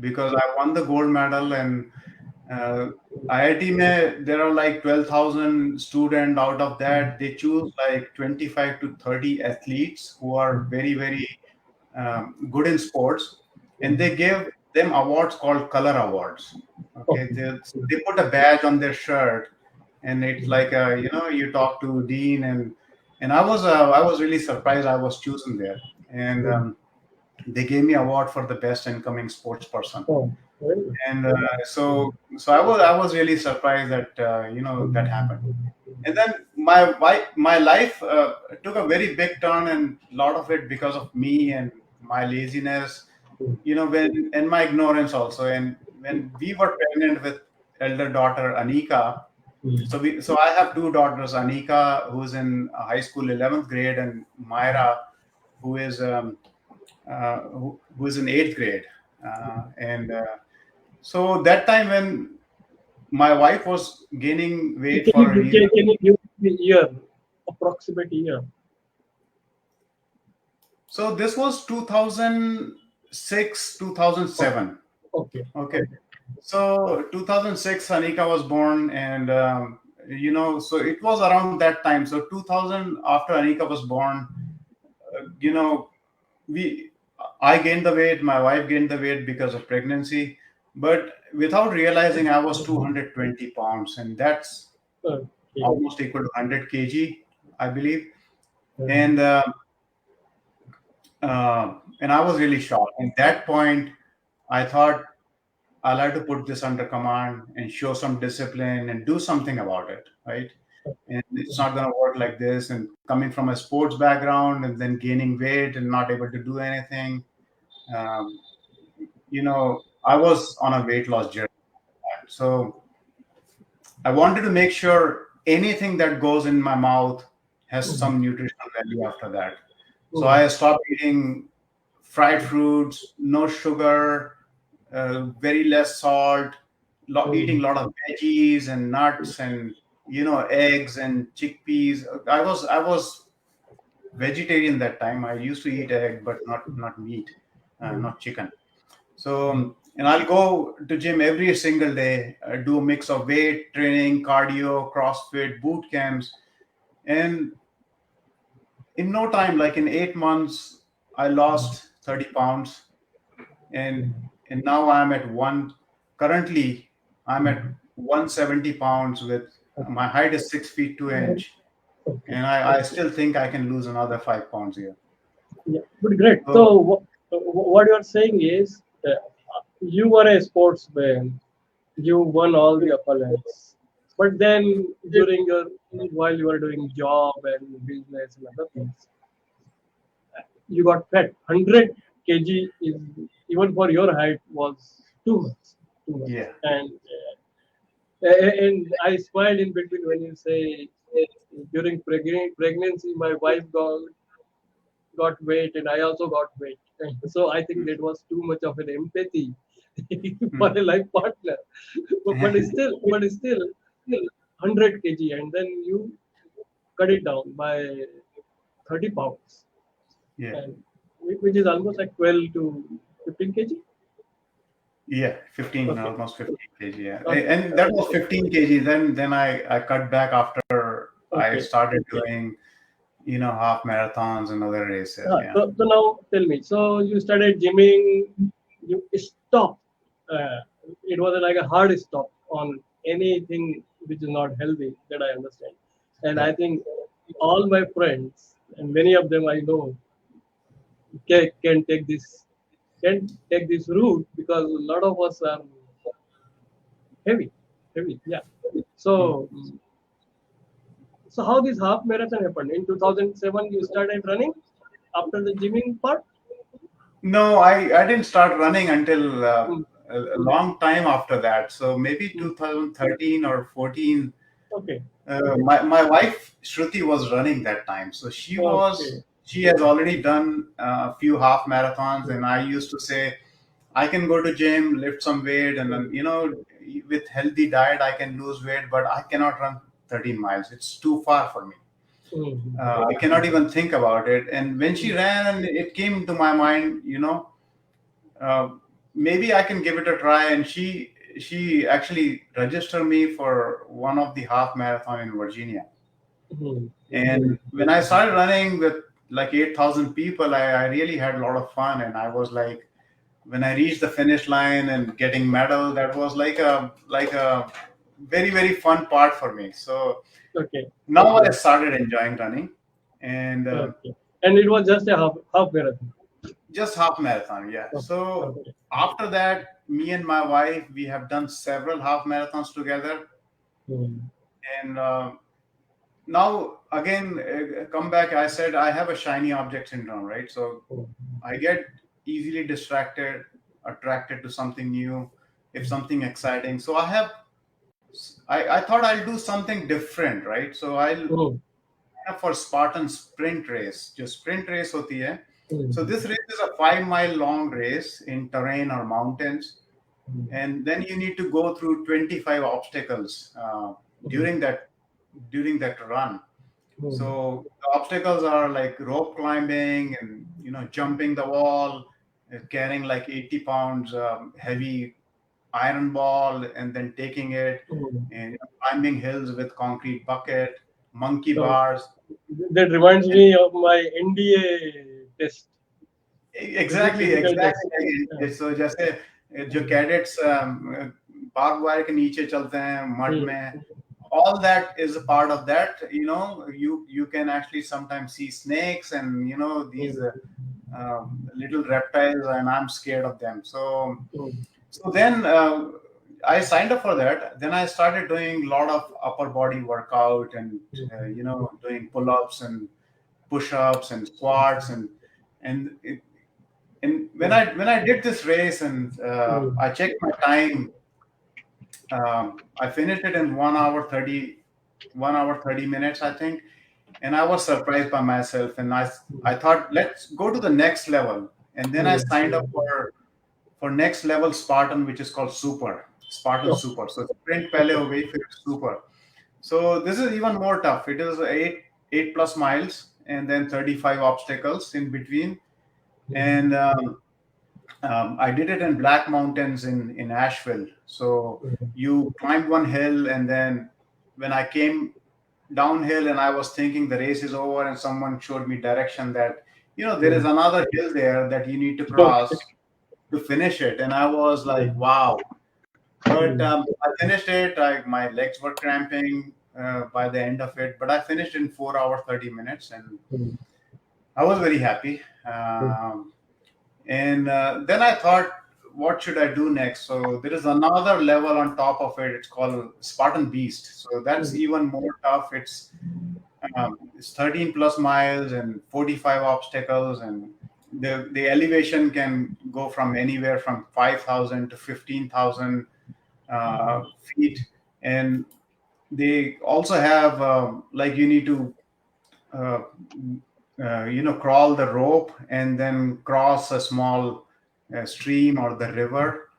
because I won the gold medal, and IIT में there are like 12,000 students. Out of that, they choose like 25 to 30 athletes who are very, very good in sports, and they give them awards called color awards. Okay, they put a badge on their shirt, and it's like you talk to dean, and I was really surprised I was chosen there, and they gave me award for the best incoming sports person. And so I was really surprised that that happened. And then my life took a very big turn, and a lot of it because of me and my laziness, when and my ignorance also. And when we were pregnant with elder daughter Anika, so I have two daughters, Anika, who's in high school 11th grade, and Myra, who is who is in 8th grade. And so that time when my wife was gaining weight for a year. Can you give the year, approximate year? So this was 2006, 2007. Okay. So 2006, Anika was born, and so it was around that time. So 2000, after Anika was born, I gained the weight, my wife gained the weight because of pregnancy, but without realizing, I was 220 pounds, and that's almost equal to 100 kg, I believe. And I was really shocked. At that point, I thought I'll have to put this under command and show some discipline and do something about it, right? And it's not going to work like this. And coming from a sports background and then gaining weight and not able to do anything, I was on a weight loss journey. So I wanted to make sure anything that goes in my mouth has some nutritional value after that. So I stopped eating fried fruits, no sugar, very less salt, eating a lot of veggies and nuts and eggs and chickpeas. I was vegetarian that time. I used to eat egg, but not meat, not chicken. So and I'll go to gym every single day. Do a mix of weight training, cardio, CrossFit, boot camps, and in no time, like in 8 months, I lost 30 pounds, and now currently I'm at 170 pounds with my height is 6 feet 2 inch, and I still think I can lose another 5 pounds here. Yeah, but great. So what you are saying is you were a sportsman, you won all the opponents, but then while you were doing job and business and other things, you got fat. 100 kg is even for your height was too much. Yeah. And I smiled in between when you say during pregnancy my wife got weight and I also got weight. So I think that was too much of an empathy for a life partner. But it's still 100 kg, and then you cut it down by 30 pounds. Yeah. And which is almost like 12 to 15 kg. Yeah, 15, almost 15 kg. Yeah, and that was 15 kg. Then I cut back after I started doing, half marathons and other races. Yeah. So now tell me. So you started gymming. You stopped. It was like a hard stop on anything which is not healthy. That I understand, and I think all my friends and many of them I know can take this route because a lot of us are heavy. Yeah. So how this half marathon happened in 2007? You started running after the gymming part? No, I didn't start running until a long time after that. So maybe 2013 or 14. Okay. My wife Shruti was running that time, so she has already done a few half marathons, and I used to say I can go to gym, lift some weight, and then, with healthy diet, I can lose weight, but I cannot run 13 miles. It's too far for me. I cannot even think about it. And when she ran, it came to my mind, uh, maybe I can give it a try. And she actually registered me for one of the half marathon in Virginia. And when I started running with like 8,000 people, I really had a lot of fun. And I was like, when I reached the finish line and getting medal, that was like a very, very fun part for me. So now I started enjoying running, and and it was just a half marathon. just half marathon, yeah. So after that, me and my wife, we have done several half marathons together, and now again, come back. I said I have a shiny object syndrome, right? So I get easily distracted, attracted to something new, if something exciting. So I thought I'll do something different, right? So I'll for Spartan sprint race. Just sprint race hoti hai. So this race is a 5-mile long race in terrain or mountains, and then you need to go through 25 obstacles during that run. So the obstacles are like rope climbing and jumping the wall, carrying like 80 pounds heavy iron ball and then taking it, and climbing hills with concrete bucket, monkey bars. That reminds me of my NDA test. Exactly. So जैसे जो cadets barbed wire के नीचे चलते हैं mud में, all that is a part of that. You can actually sometimes see snakes and these little reptiles, and I'm scared of them. So then I signed up for that. Then I started doing a lot of upper body workout and doing pull-ups and push-ups and squats and when I did this race and I checked my time, I finished it in 1 hour 30 minutes, I think, and I was surprised by myself. And I thought, let's go to the next level. And then I signed up for next level Spartan, which is called Spartan Super. So sprint pehle ho gayi, fir super. So this is even more tough. It is 8 plus miles and then 35 obstacles in between. And I did it in Black Mountains in Asheville. So you climbed one hill, and then when I came downhill and I was thinking the race is over, and someone showed me direction that there is another hill there that you need to cross to finish it. And I was like, wow. But I finished it. My legs were cramping by the end of it, but I finished in 4 hours 30 minutes, and I was very happy. And then I thought, what should I do next? So there is another level on top of it. It's called Spartan Beast. So that's even more tough. It's 13 plus miles and 45 obstacles, and the elevation can go from anywhere from 5,000 to 15,000 feet. And they also have you need to crawl the rope and then cross a small stream or the river.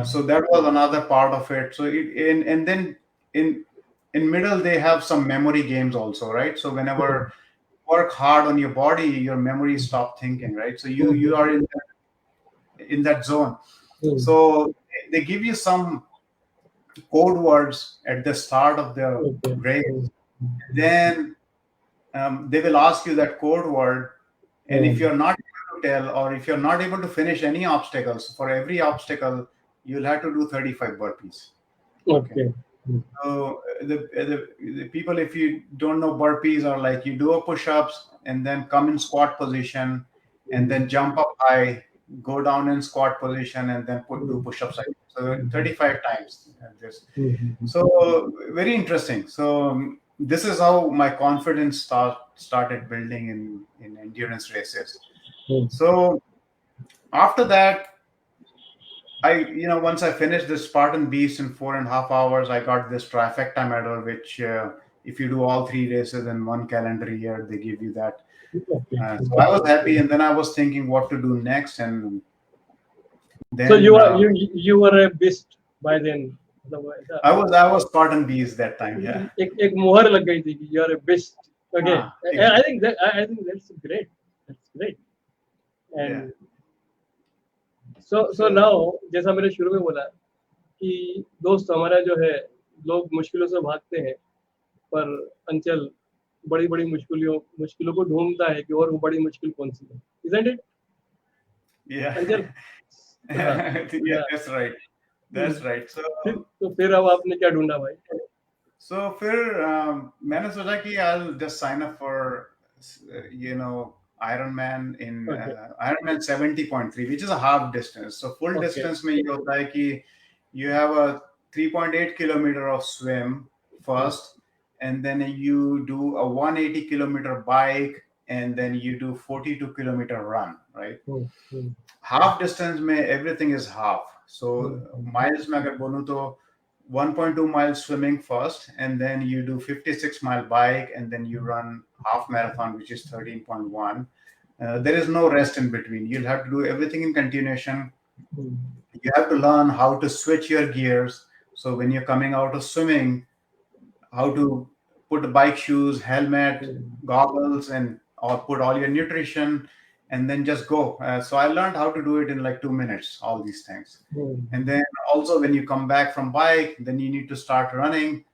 So that was another part of it. So and then in middle they have some memory games also, right? So whenever you work hard on your body, your memory stop thinking, right? So you are in that zone. So they give you some code words at the start of the race. Then they will ask you that code word, and if you're not able to tell, or if you're not able to finish any obstacles, for every obstacle you'll have to do 35 burpees. Okay. So the people, if you don't know, burpees are like you do a push-ups and then come in squat position and then jump up high, go down in squat position, and then do push-ups. So 35 times. So very interesting. So this is how my confidence started building in endurance races. So after that, once I finished the Spartan Beast in 4.5 hours, I got this trifecta medal, which if you do all 3 races in 1 calendar year, they give you that. So I was happy, and then I was thinking what to do next. And So Then you were a beast by then. I was Spartan bees that time. Yeah. एक मोहर लग गई थी कि you are a beast. Okay, Exactly. I think that's great. That's great. Yeah. And so So now जैसा मैंने शुरू में बोला कि दोस्त हमारा जो है लोग मुश्किलों से भागते हैं पर अंचल बड़ी बड़ी मुश्किलों को ढूंढता है कि और वो बड़ी मुश्किल कौन सी है, isn't it? yeah. अंचल हाँ, Yeah, that's right. That's right. तो फिर अब आपने क्या ढूंढा भाई? So फिर मैंने सोचा कि I'll just sign up for Ironman in Ironman 70.3, which is a half distance. So full distance में ये होता है कि you have a 3.8 kilometer of swim first, and then you do a 180 kilometer bike, and then you do 42 kilometer run, right? Half distance में everything is half. So miles में अगर बोलूँ तो 1.2 miles swimming first, and then you do 56-mile bike, and then you run half marathon, which is 13.1. There is no rest in between. You'll have to do everything in continuation. You have to learn how to switch your gears. So when you're coming out of swimming, how to put bike shoes, helmet, goggles, and or put all your nutrition, and then just go. So I learned how to do it in like 2 minutes, all these things. And then also when you come back from bike, then you need to start running,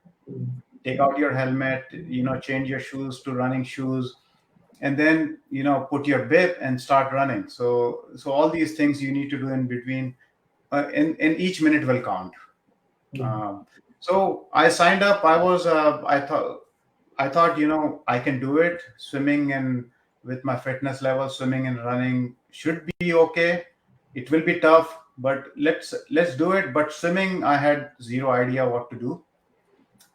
take out your helmet, change your shoes to running shoes, and then, put your bib and start running. So all these things you need to do in between, and each minute will count. So I signed up. I thought, I can do it. Swimming and with my fitness level, swimming and running should be okay. It will be tough, but let's do it. But swimming, I had zero idea what to do.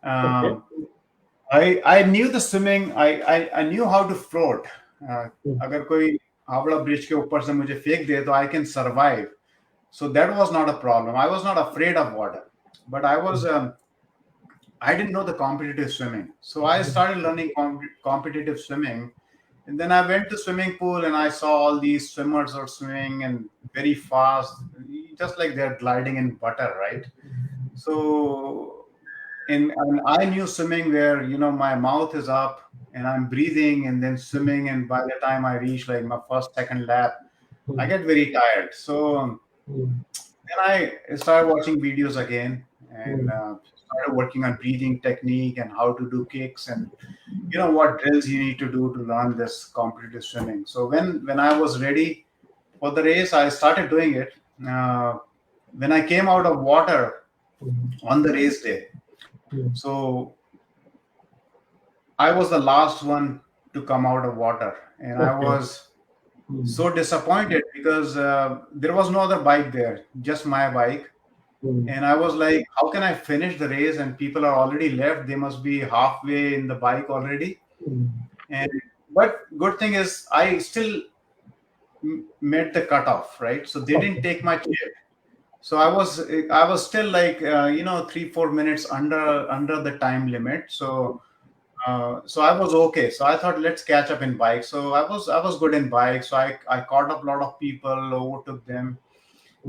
I knew the swimming. I knew how to float. अगर कोई Howrah bridge के ऊपर से मुझे फेंक दे तो I can survive. So that was not a problem. I was not afraid of water, but I didn't know the competitive swimming. So I started learning competitive swimming. And then I went to swimming pool and I saw all these swimmers are swimming and very fast, just like they're gliding in butter, right? So and I knew swimming where, my mouth is up and I'm breathing and then swimming. And by the time I reach like my first, second lap, I get very tired. So then I started watching videos again and started working on breathing technique and how to do kicks and what drills you need to do to learn this competitive swimming. So when I was ready for the race, I started doing it. When I came out of water on the race day, so I was the last one to come out of water, and I was so disappointed because there was no other bike there, just my bike. And I was like, how can I finish the race and people are already left? They must be halfway in the bike already. But good thing is I still made the cutoff, right? So they didn't take my chip. So I was still like 3-4 minutes under the time limit. So I was okay. So I thought let's catch up in bike. So I was good in bike. So I caught up a lot of people, overtook them.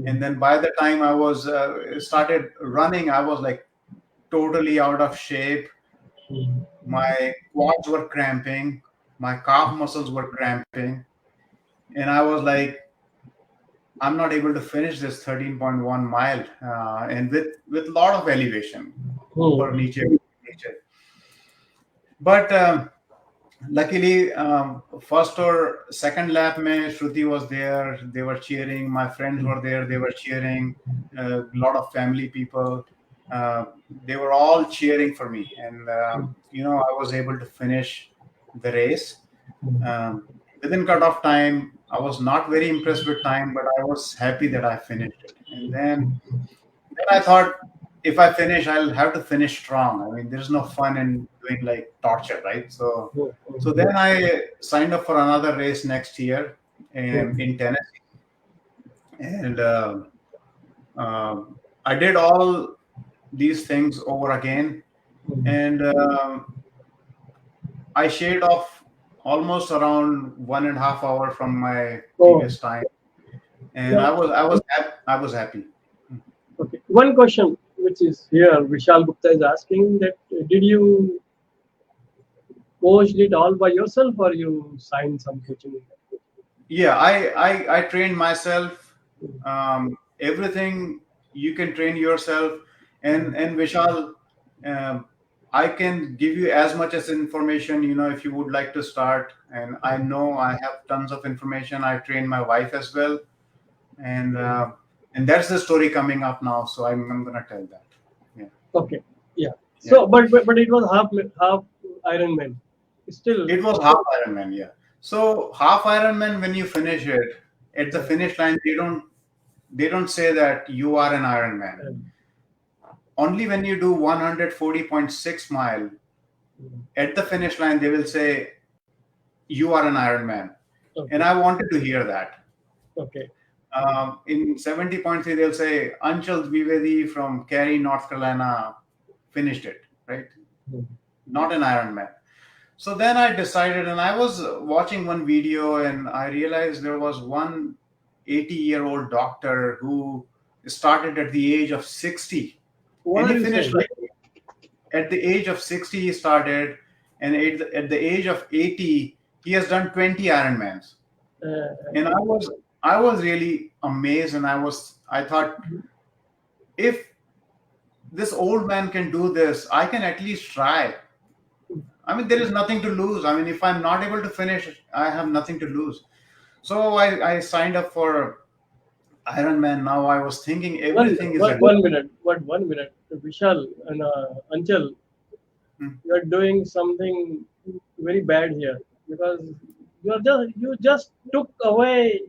And then by the time I was started running, I was like totally out of shape. My quads were cramping, my calf muscles were cramping, and I was like, I'm not able to finish this 13.1 mile, and with a lot of elevation, upper, niche. But luckily, first or second lap, Shruti was there. They were cheering. My friends were there. They were cheering. A lot of family people. They were all cheering for me, and I was able to finish the race within cutoff time. I was not very impressed with time, but I was happy that I finished it. And then I thought, if I finish, I'll have to finish strong. I mean, there's no fun in doing like torture, right? So then I signed up for another race next year in Tennessee, and I did all these things over again, and I shaved off almost around 1.5 hours from my previous time. and Yeah. I was happy. Okay. One question which is here, Vishal Gupta is asking that did you coached it all by yourself or you signed some coaching? Yeah, I trained myself. Everything you can train yourself, and Vishal, um, I can give you as much as information, if you would like to start. And I know I have tons of information. I train my wife as well, and that's the story coming up now. So I'm gonna tell that. Yeah, Okay. Yeah. yeah. So, but it was half Ironman. Still. It was half Ironman. Yeah. So half Ironman, when you finish it at the finish line, they don't say that you are an Ironman. Only when you do 140.6 mile at the finish line, they will say you are an Ironman. Okay. And I wanted to hear that. Okay. In 70.3, they'll say Anchal Dwivedi from Cary, North Carolina, finished it, right? Not an Ironman. So then I decided, and I was watching one video, and I realized there was one 80-year-old doctor who started at the age of 60, What and are he you finished saying? at the age of 60. He started, and at the age of 80, he has done 20 Ironmans. And I was really amazed, and I thought, if this old man can do this, I can at least try. I mean, there is nothing to lose. I mean, if I'm not able to finish, I have nothing to lose. So I signed up for Ironman. Now I was thinking everything is a 1 minute. 1 minute. Vishal and Anchal, Hmm. you are doing something very bad here because you just took away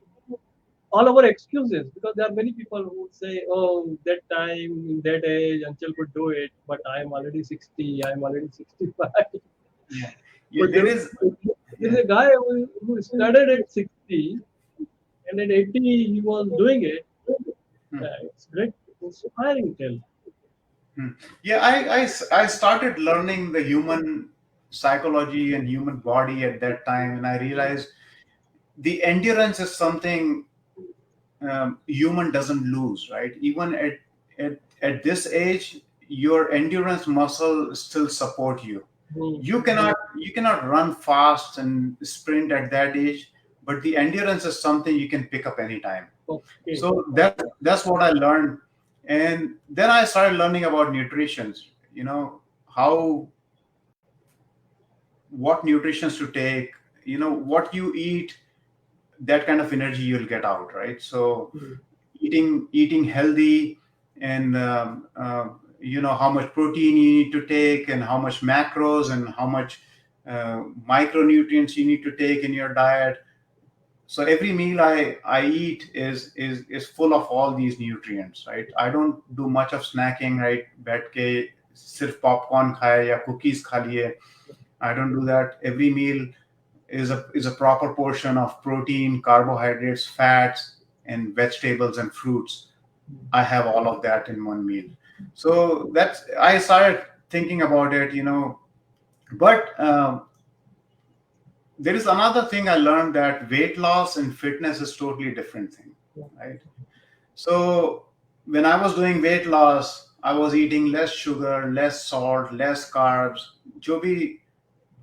all our excuses because there are many people who say, "Oh, that time in that age, Anchal could do it, but I am already 60. I am already 65." Yeah. Yeah, But there is. there is Yeah. a guy who started at 60 and at 80 he was doing it. Hmm. It's great, inspiring tale. Hmm. Yeah, I started learning the human psychology and human body at that time, and I realized the endurance is something human doesn't lose, right? Even at this age, your endurance muscle still support you. Hmm. You cannot run fast and sprint at that age, but the endurance is something you can pick up anytime. Okay. So that's what I learned, and then I started learning about nutrition. How what nutritions to take. What you eat, that kind of energy you'll get out, right? So Hmm. eating healthy, and how much protein you need to take, and how much macros, and how much micronutrients you need to take in your diet. So every meal I eat is full of all these nutrients, right? I don't do much of snacking, right? बैठ के सिर्फ popcorn खाए या cookies खा लिए. I don't do that. Every meal is a proper portion of protein, carbohydrates, fats, and vegetables and fruits. I have all of that in one meal. So that's I started thinking about it, but there is another thing I learned, that weight loss and fitness is totally different thing, right? So when I was doing weight loss, I was eating less sugar, less salt, less carbs. जो भी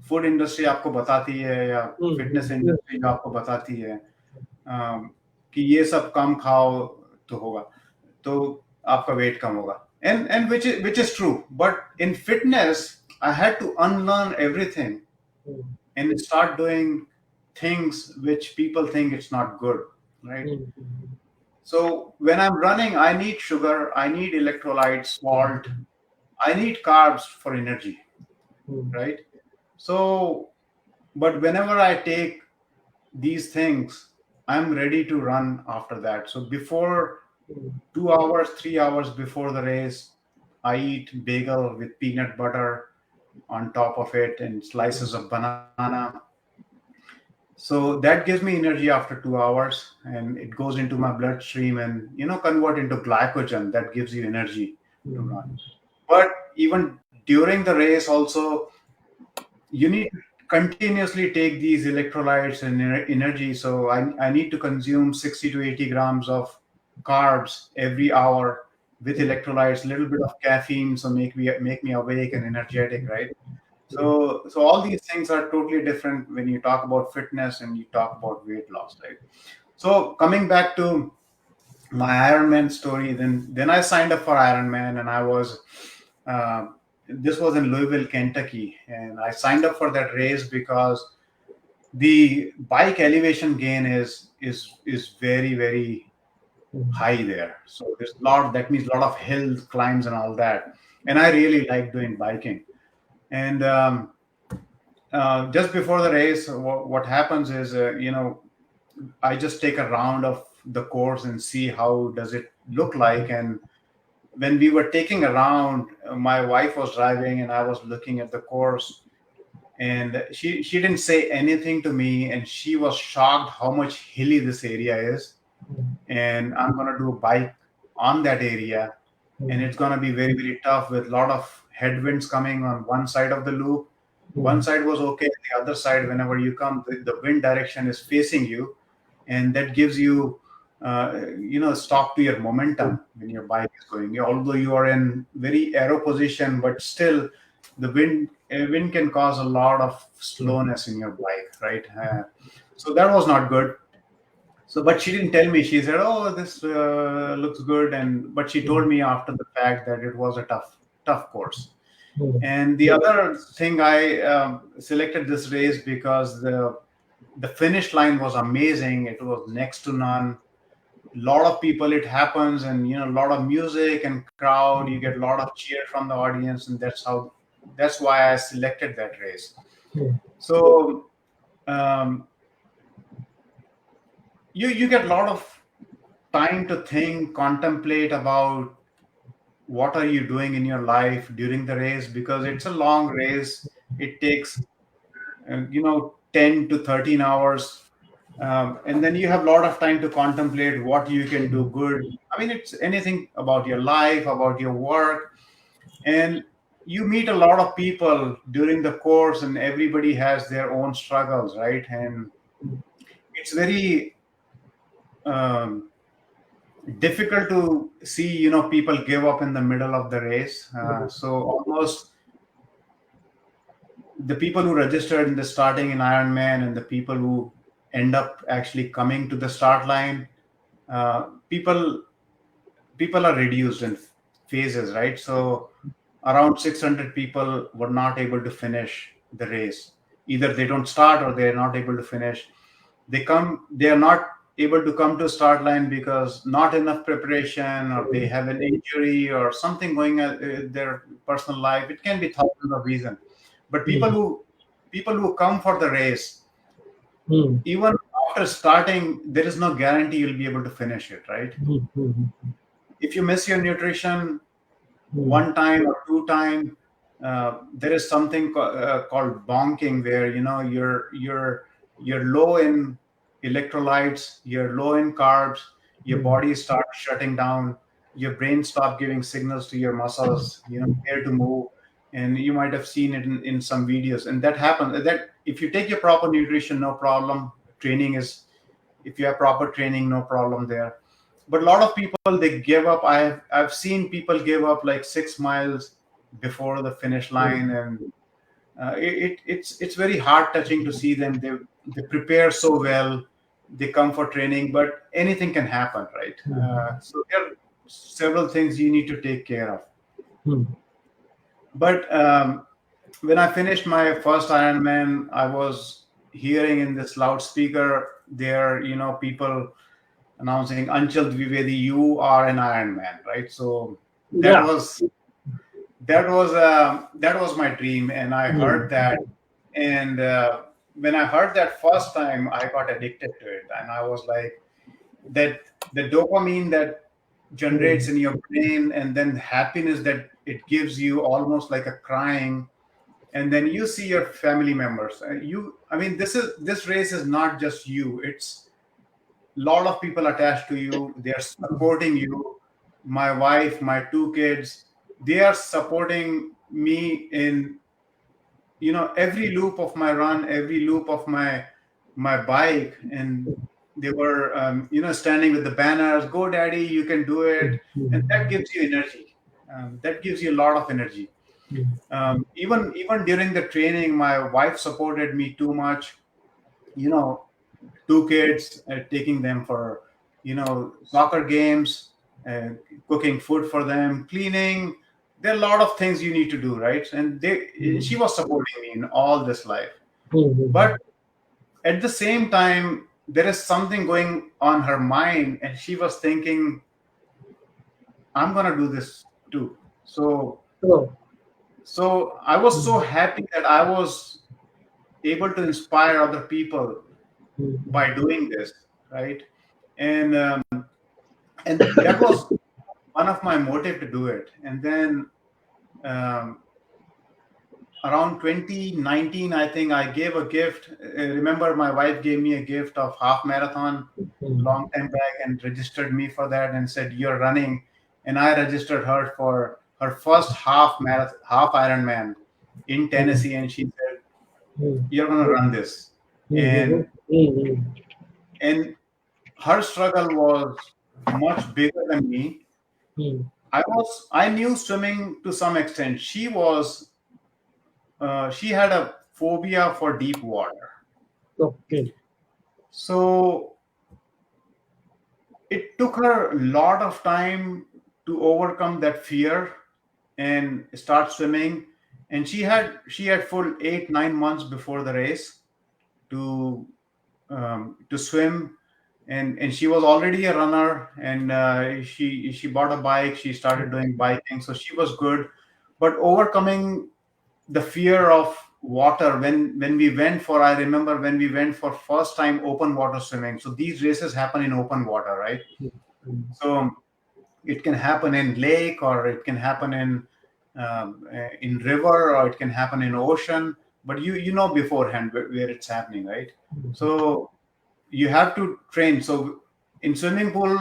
food industry आपको बताती है, या fitness industry जो आपको बताती है कि ये सब कम खाओ तो होगा, तो आपका वेट कम होगा, and which is true, but in fitness I had to unlearn everything and start doing things which people think it's not good, right? So when I'm running, I need sugar, I need electrolytes, salt, I need carbs for energy, right? So, but whenever I take these things, I'm ready to run after that. So before 2 hours, 3 hours before the race, I eat bagel with peanut butter on top of it and slices of banana. So that gives me energy after 2 hours, and it goes into my bloodstream and convert into glycogen that gives you energy to run. But even during the race also, you need to continuously take these electrolytes and energy. So I need to consume 60 to 80 grams of carbs every hour with electrolytes, a little bit of caffeine, so make me awake and energetic, right? So all these things are totally different when you talk about fitness and you talk about weight loss, right? So coming back to my Ironman story, then I signed up for Ironman, and I was uh, this was in Louisville, Kentucky, and I signed up for that race because the bike elevation gain is very, very high there. So there's a lot, that means a lot of hills, climbs, and all that. And I really like doing biking. And just before the race, what happens is, I just take a round of the course and see how does it look like. And when we were taking a round, my wife was driving and I was looking at the course, and she didn't say anything to me, and she was shocked how much hilly this area is. And I'm going to do a bike on that area, and it's going to be very, very tough with a lot of headwinds coming on one side of the loop. One side was okay, the other side, whenever you come, the wind direction is facing you, and that gives you stop to your momentum when your bike is going. Although you are in very aero position, but still the wind can cause a lot of slowness in your bike, right? So that was not good. So, but she didn't tell me. She said, "Oh, this looks good," but she told me after the fact that it was a tough course. And the other thing, I selected this race because the finish line was amazing. It was next to none. Lot of people, it happens, and a lot of music and crowd. You get a lot of cheer from the audience, and that's why I selected that race. So you get a lot of time to think, contemplate about what are you doing in your life during the race, because it's a long race. It takes 10 to 13 hours, and then you have a lot of time to contemplate what you can do good. I mean, it's anything about your life, about your work, and you meet a lot of people during the course, and everybody has their own struggles, right? And it's very difficult to see people give up in the middle of the race. So almost the people who registered in the starting in Ironman and the people who end up actually coming to the start line, people are reduced in phases, right? So around 600 people were not able to finish the race. Either they don't start or they're not able to finish. They are not able to come to start line because not enough preparation, or they have an injury or something going on in their personal life. It can be thousands of reasons. But people who come for the race, even after starting, there is no guarantee you'll be able to finish it, right? If you miss your nutrition one time or two times, there is something called bonking, where you're low in electrolytes, you're low in carbs, your body starts shutting down, your brain stops giving signals to your muscles, where to move. And you might have seen it in some videos, and that happens. That if you take your proper nutrition, no problem. If you have proper training, no problem there. But a lot of people, they give up. I've seen people give up like 6 miles before the finish line, and it's very heart touching to see them. They prepare so well, they come for training, but anything can happen, right? So there are several things you need to take care of. But when I finished my first Ironman, I was hearing in this loudspeaker there, people announcing, Anchal Dwivedi, you are an Ironman, right? So that was my dream, and I heard that. And when I heard that first time, I got addicted to it, and I was like, that the dopamine that generates in your brain, and then happiness that it gives you, almost like a crying. And then you see your family members. This race is not just you. It's a lot of people attached to you. They are supporting you. My wife, my two kids, they are supporting me in every loop of my run, every loop of my bike, and they were standing with the banners, "Go daddy, you can do it." And that gives you energy. That gives you a lot of energy. Even during the training, my wife supported me too much. you know Two kids, taking them for soccer games, uh, cooking food for them, cleaning. There are a lot of things you need to do, right? And she was supporting me in all this life. But at the same time, there is something going on her mind, and she was thinking, "I'm gonna do this too." So I was so happy that I was able to inspire other people by doing this, right? And um, and that was one of my motive to do it. And then, um, around 2019, I think I gave a gift. Remember, my wife gave me a gift of half marathon long time back and registered me for that and said, "You're running." And I registered her for her first half marathon, half Ironman in Tennessee. And she said, "You're going to run this." And her struggle was much bigger than me. I knew swimming to some extent. She had a phobia for deep water. Okay. So it took her a lot of time to overcome that fear and start swimming. And she had full 8 9 months before the race to swim. And she was already a runner, and she bought a bike. She started doing biking, so she was good. But overcoming the fear of water, when we went for, I remember when we went for first time open water swimming. So these races happen in open water, right? So it can happen in lake, or it can happen in river, or it can happen in ocean. But you know beforehand where it's happening, right? So you have to train. So in swimming pool,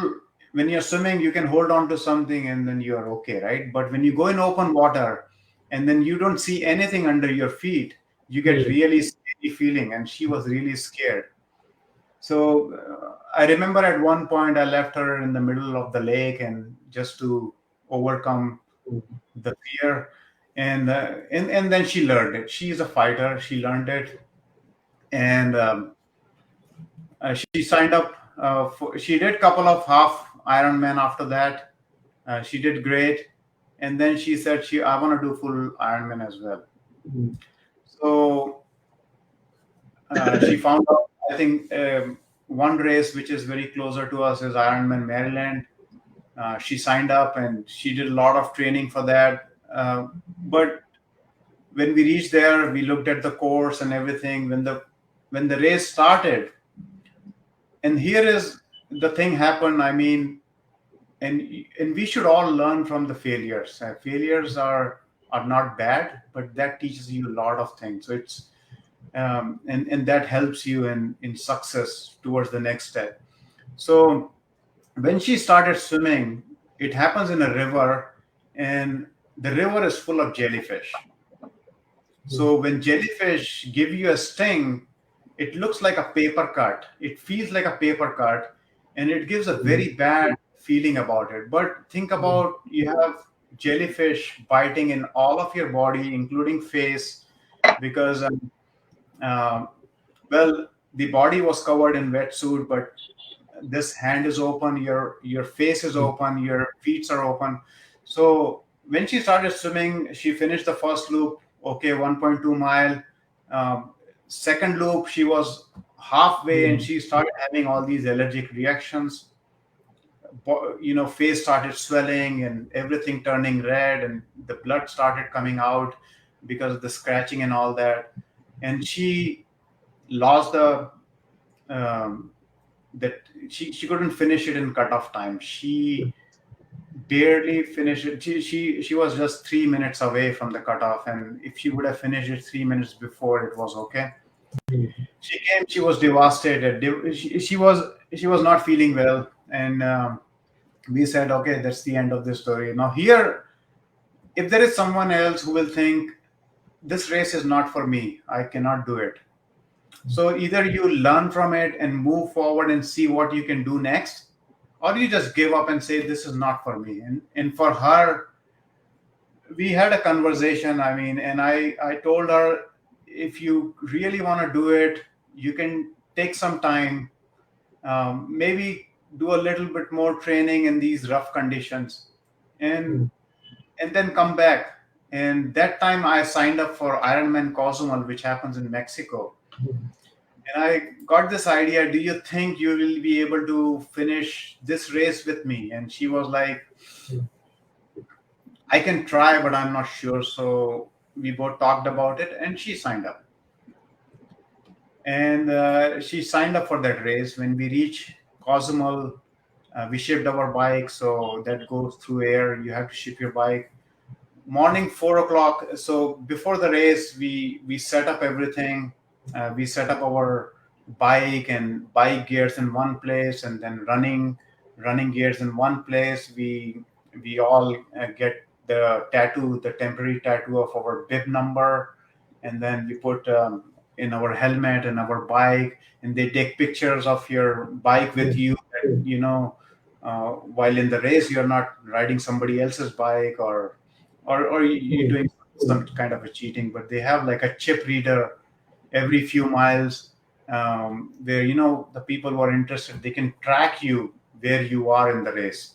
when you're swimming, you can hold on to something and then you're okay, right? But when you go in open water and then you don't see anything under your feet, you get really scary feeling. And she was really scared. So I remember at one point I left her in the middle of the lake, and just to overcome the fear. And then she learned it. She is a fighter. She learned it. And she signed up. She did couple of half Ironman after that. She did great. And then she said, I want to do full Ironman as well. So she found out, I think, one race which is very closer to us is Ironman Maryland. She signed up and she did a lot of training for that. But when we reached there, we looked at the course and everything. When the race started, and here is the thing happened. I mean, and we should all learn from the failures. Failures are not bad, but that teaches you a lot of things. So it's and that helps you in success towards the next step. So when she started swimming, it happens in a river, and the river is full of jellyfish. So when jellyfish give you a sting, it looks like a paper cut. It feels like a paper cut, and it gives a very bad feeling about it. But think about, you have jellyfish biting in all of your body, including face, because well, the body was covered in wetsuit, but this hand is open, your face is open, your feet are open. So when she started swimming, she finished the first loop, okay, 1.2 mile. Second loop, she was halfway, and she started having all these allergic reactions. Face started swelling and everything turning red, and the blood started coming out because of the scratching and all that. And she lost the that she couldn't finish it in cutoff time. She barely finished it. She was just 3 minutes away from the cutoff, and if she would have finished it 3 minutes before, it was okay. She came. She was devastated. She was not feeling well, and we said, okay, that's the end of this story. Now here, if there is someone else who will think this race is not for me. I cannot do it. So either you learn from it and move forward and see what you can do next, or you just give up and say, this is not for me. And for her, we had a conversation. I mean, and I told her, if you really want to do it, you can take some time, maybe do a little bit more training in these rough conditions, and then come back. And that time I signed up for Ironman Cozumel, which happens in Mexico. And I got this idea, do you think you will be able to finish this race with me? And she was like, I can try, but I'm not sure. So we both talked about it, and she signed up. And she signed up for that race. When we reached Cozumel, we shipped our bike. So that goes through air. You have to ship your bike. Morning 4 o'clock. So before the race, we set up everything. We set up our bike and bike gears in one place, and then running gears in one place. We all get the tattoo, the temporary tattoo of our bib number, and then we put in our helmet and our bike, and they take pictures of your bike with you. That, while in the race, you're not riding somebody else's bike, or you're doing some kind of a cheating. But they have like a chip reader every few miles, where the people who are interested, they can track you where you are in the race.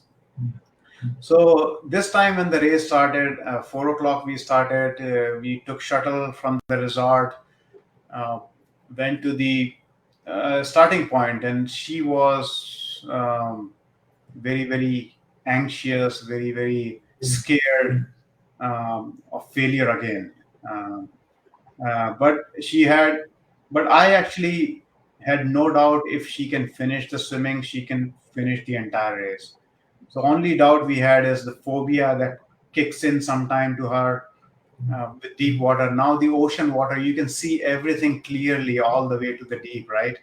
So this time when the race started, 4 o'clock we started. We took shuttle from the resort, went to the starting point, and she was very, very anxious, very, very scared of failure again. But I actually had no doubt, if she can finish the swimming, she can finish the entire race. So only doubt we had is the phobia that kicks in sometime to her with deep water. Now the ocean water, you can see everything clearly all the way to the deep, right?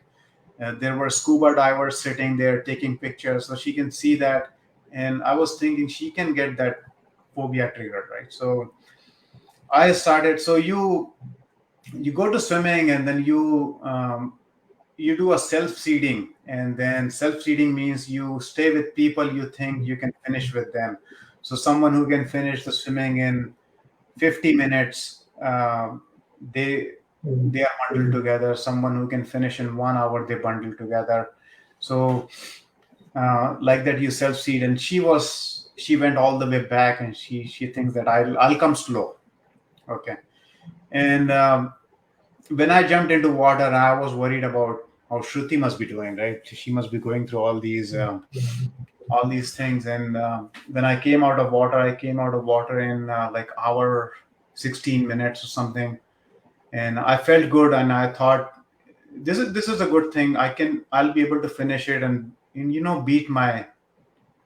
There were scuba divers sitting there taking pictures, so she can see that. And I was thinking she can get that phobia triggered, right? So I started. So you go to swimming, and then you do a self-seeding. And then self-seeding means you stay with people you think you can finish with them. So someone who can finish the swimming in 50 minutes, they are bundled together. Someone who can finish in 1 hour, they bundle together. So like that, you self-seed. And she went all the way back, and she thinks that I'll come slow. Okay. And when I jumped into water, I was worried about how Shruti must be doing, right? She must be going through all these things. And when I came out of water in like hour 16 minutes or something, and I felt good, and I thought, this is a good thing. I'll be able to finish it, and beat my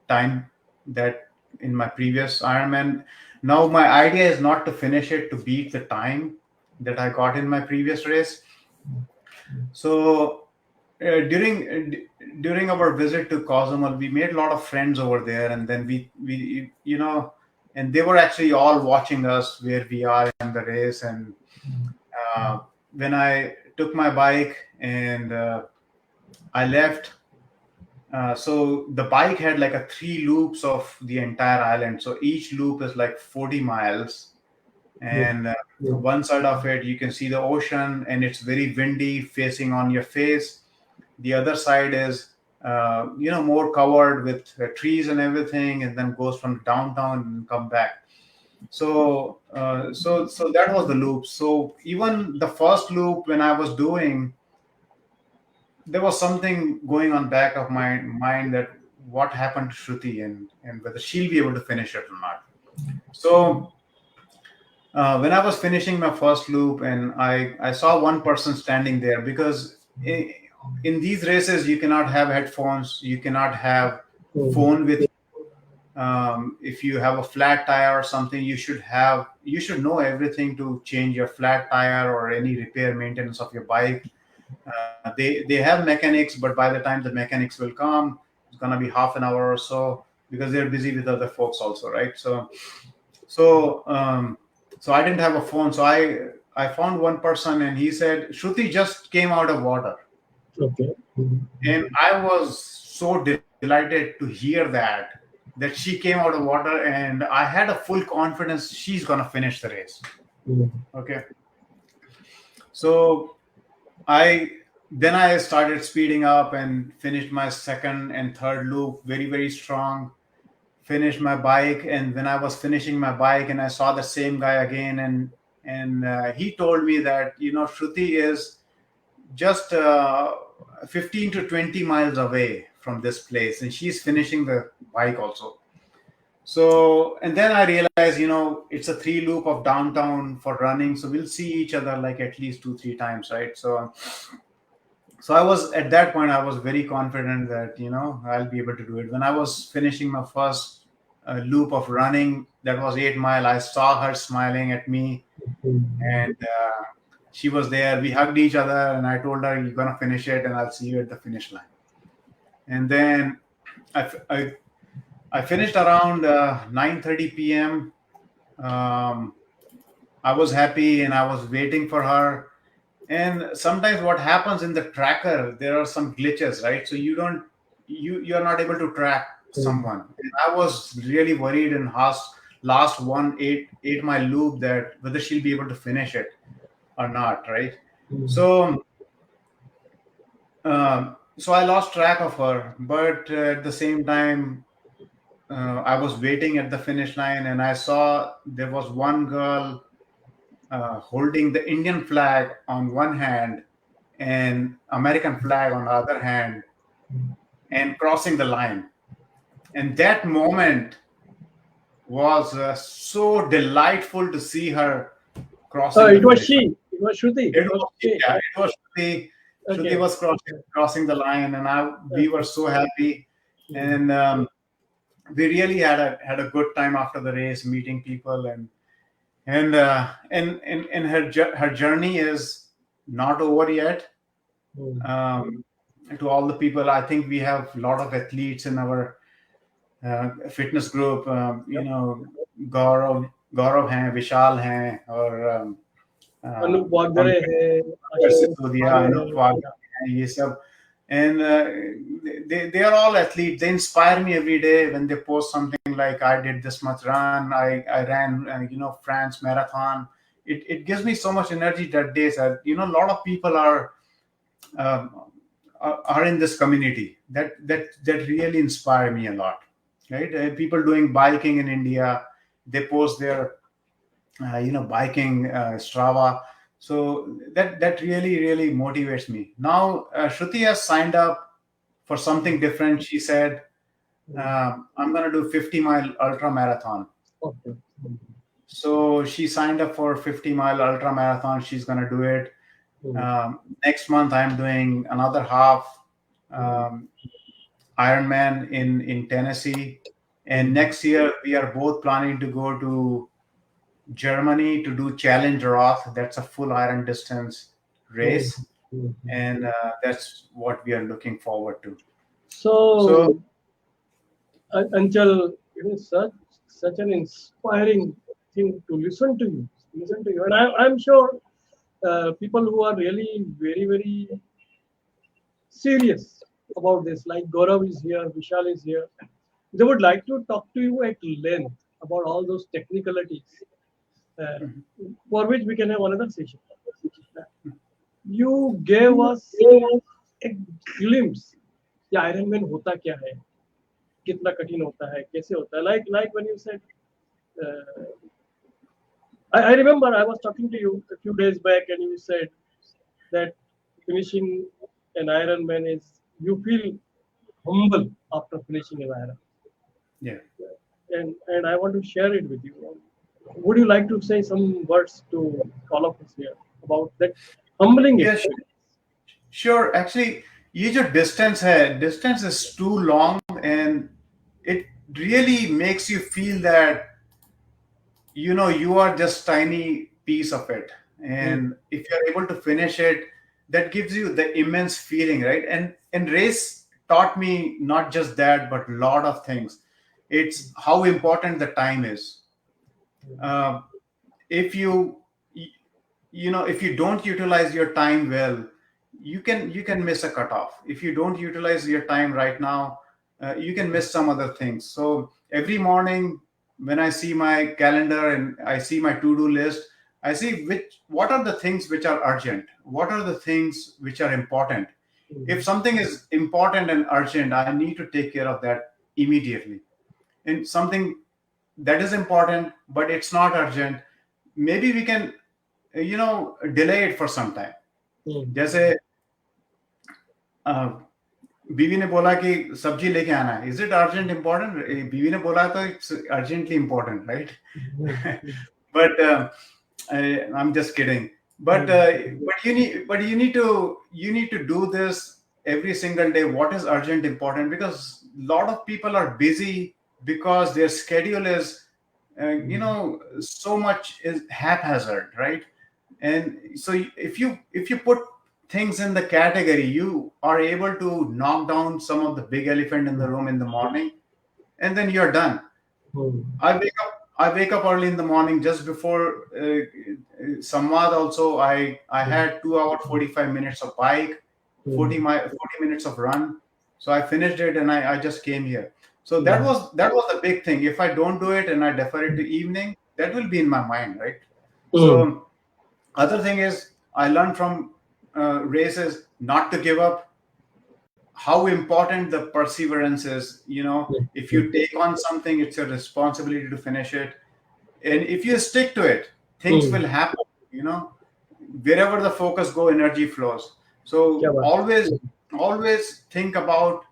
time that in my previous Ironman. Now my idea is not to finish it, to beat the time that I got in my previous race. So during our visit to Cozumel, we made a lot of friends over there, and then we and they were actually all watching us where we are in the race. And when I took my bike and I left, so the bike had like a 3 loops of the entire island. So each loop is like 40 miles. And one side of it, you can see the ocean, and it's very windy, facing on your face. The other side is, more covered with trees and everything, and then goes from downtown and come back. So that was the loop. So even the first loop, when I was doing, there was something going on back of my mind, that what happened to Shruti, and whether she'll be able to finish it or not. So when I was finishing my first loop, and I saw one person standing there, because in these races you cannot have headphones, you cannot have phone with you. If you have a flat tire or something, you should know everything to change your flat tire or any repair maintenance of your bike. They have mechanics, but by the time the mechanics will come, it's gonna be half an hour or so, because they're busy with other folks also, right? So So I didn't have a phone. So I found one person, and he said Shruti just came out of water. Okay. And I was so delighted to hear that she came out of water, and I had a full confidence she's gonna finish the race. Okay. So I then I started speeding up and finished my second and third loop very, very strong. Finished my bike, and when I was finishing my bike, and I saw the same guy again, and he told me that Shruti is just 15 to 20 miles away from this place, and she's finishing the bike also. So, and then I realized, it's a three loop of downtown for running, so we'll see each other like at least 2 3 times, right? So I was at that point, I was very confident that I'll be able to do it. When I was finishing my first loop of running, that was 8 mile, I saw her smiling at me, and she was there. We hugged each other, and I told her, "You're gonna finish it, and I'll see you at the finish line." And then I finished around 9:30 p.m. Um, I was happy, and I was waiting for her. And sometimes what happens in the tracker, there are some glitches, right? So you're not able to track someone. And I was really worried in last 1 8 mile loop that whether she'll be able to finish it or not, right? So so I lost track of her, but at the same time, I was waiting at the finish line, and I saw there was one girl holding the Indian flag on one hand and American flag on the other hand, and crossing the line. And that moment was so delightful to see her crossing. Oh, the it was finish she. line. It was Shruti. It was, yeah, it was Shruti. Okay. Shruti was crossing the line, and we were so happy. And we really had a good time after the race, meeting people, and her journey is not over yet. To all the people, I think we have a lot of athletes in our fitness group. Gaurav hai, Vishal hai, or Anup Wagdare hai, Sisodia, Anup Wagdare hai, ye sab. And they are all athletes. They inspire me every day when they post something like, I did this much run, I ran France marathon. It gives me so much energy that day. That a lot of people um, are in this community that really inspire me a lot, right? People doing biking in India, they post their biking Strava. So that really motivates me. Now Shruti has signed up for something different. She said, I'm going to do 50-mile ultra marathon. Okay. So she signed up for 50-mile ultra marathon. She's going to do it. Next month, I'm doing another half Ironman in Tennessee. And next year, we are both planning to go to Germany to do Challenge Roth. That's a full iron distance race. And that's what we are looking forward to. So Anchal, it is such an inspiring thing to listen to you, and I'm sure people who are really very, very serious about this, like Gaurav is here, Vishal is here, they would like to talk to you at length about all those technicalities, for which we can have another session. You gave us a glimpse. कि Ironman होता क्या है, कितना कठिन होता है, कैसे होता है. Like when you said, I remember I was talking to you a few days back, and you said that finishing an Ironman is, you feel humble after finishing an Ironman. Yeah. And I want to share it with you. Would you like to say some words to all of us here about that humbling experience? Sure. Actually, ये जो distance is too long, and it really makes you feel that you are just tiny piece of it, and if you're able to finish it, that gives you the immense feeling, right? And race taught me not just that, but a lot of things. It's how important the time is. if if you don't utilize your time well, you can miss a cutoff. If you don't utilize your time right now, you can miss some other things. So every morning when I see my calendar and I see my to-do list, I see what are the things which are urgent, what are the things which are important. If something is important and urgent, I need to take care of that immediately. And something that is important but it's not urgent, maybe we can delay it for some time. जैसे अ, बीवी ने बोला कि सब्जी लेके आना है, is it urgent important? बीवी ने बोला तो it's urgently important, right? But I'm just kidding. But you need to do this every single day. What is urgent important? Because a lot of people are busy because their schedule is so much is haphazard, right? And so if you put things in the category, you are able to knock down some of the big elephant in the room in the morning, and then you're done. I wake up early in the morning. Just before Samvad also, I had 2 hour 45 minutes of bike, 40 minutes of run. So I finished it and I just came here. So that was the big thing. If I don't do it and I defer it to evening, that will be in my mind, right? So other thing is, I learned from races not to give up. How important the perseverance is. If you take on something, it's your responsibility to finish it. And if you stick to it, things will happen. Wherever the focus go, energy flows. So always think about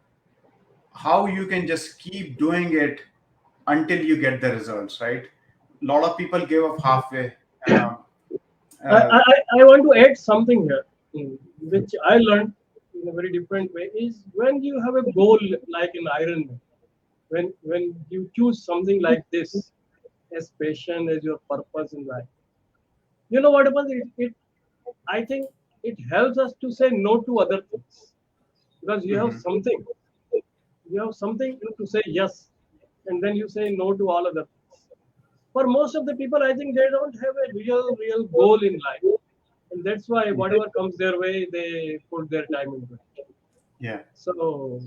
how you can just keep doing it until you get the results, right? A lot of people give up halfway. I want to add something here, which I learned in a very different way. Is when you have a goal like in Ironman, when you choose something like this as passion, as your purpose in life, you know what happens? I think it helps us to say no to other things, because you have something to say yes, and then you say no to all other things. For most of the people, I think they don't have a real goal in life, and that's why whatever comes their way, they put their time into it. Yeah. So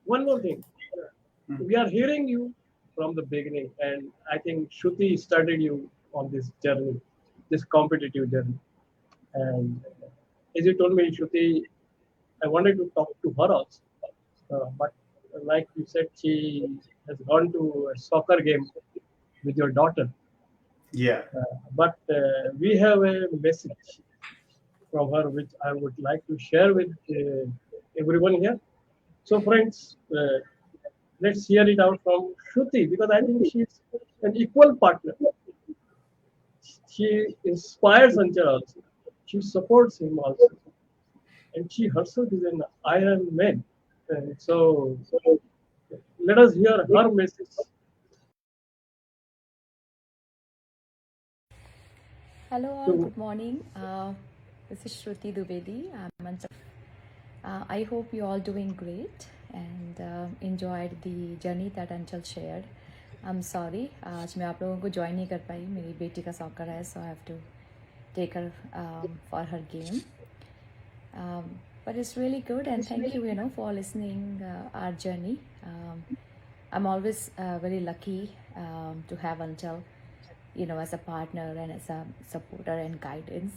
one more thing, we are hearing you from the beginning, and I think Shruti started you on this journey, this competitive journey. And as you told me, Shruti, I wanted to talk to her also, but like you said, she has gone to a soccer game with your daughter. Yeah. But we have a message from her which I would like to share with everyone here. So friends, let's hear it out from Shruti, because I think she's an equal partner. She inspires Anchal also. She supports him also. And she herself is an Ironman. So let us hear her message. Hello all, good morning. This is Shruti Dwivedi. I'm Anchal. I hope you all doing great and enjoyed the journey that Anchal shared. I'm sorry, आज मैं आप लोगों को join नहीं कर पाई. मेरी बेटी का soccer है, so I have to take her for her game. But it's really good, and thank you, for listening our journey. I'm always very lucky to have Anchal, as a partner and as a supporter and guidance.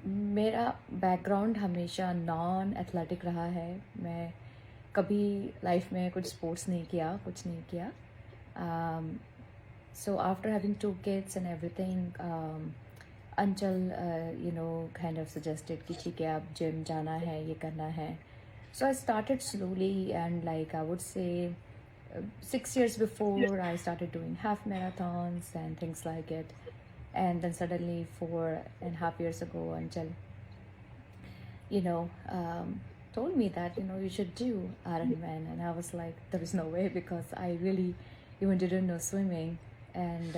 मेरा background हमेशा non athletic रहा है. मैं कभी life में कुछ sports नहीं किया, कुछ नहीं किया. So after having 2 kids and everything, Anchal, kind of suggested कि ठीक है, अब जिम जाना है, ये करना है. So I started slowly, and like I would say 6 years before, I started doing half marathons and things like it. And then suddenly 4.5 years ago, Anchal, told me that, you should do Ironman. And I was like, there is no way, because I really even didn't know swimming. And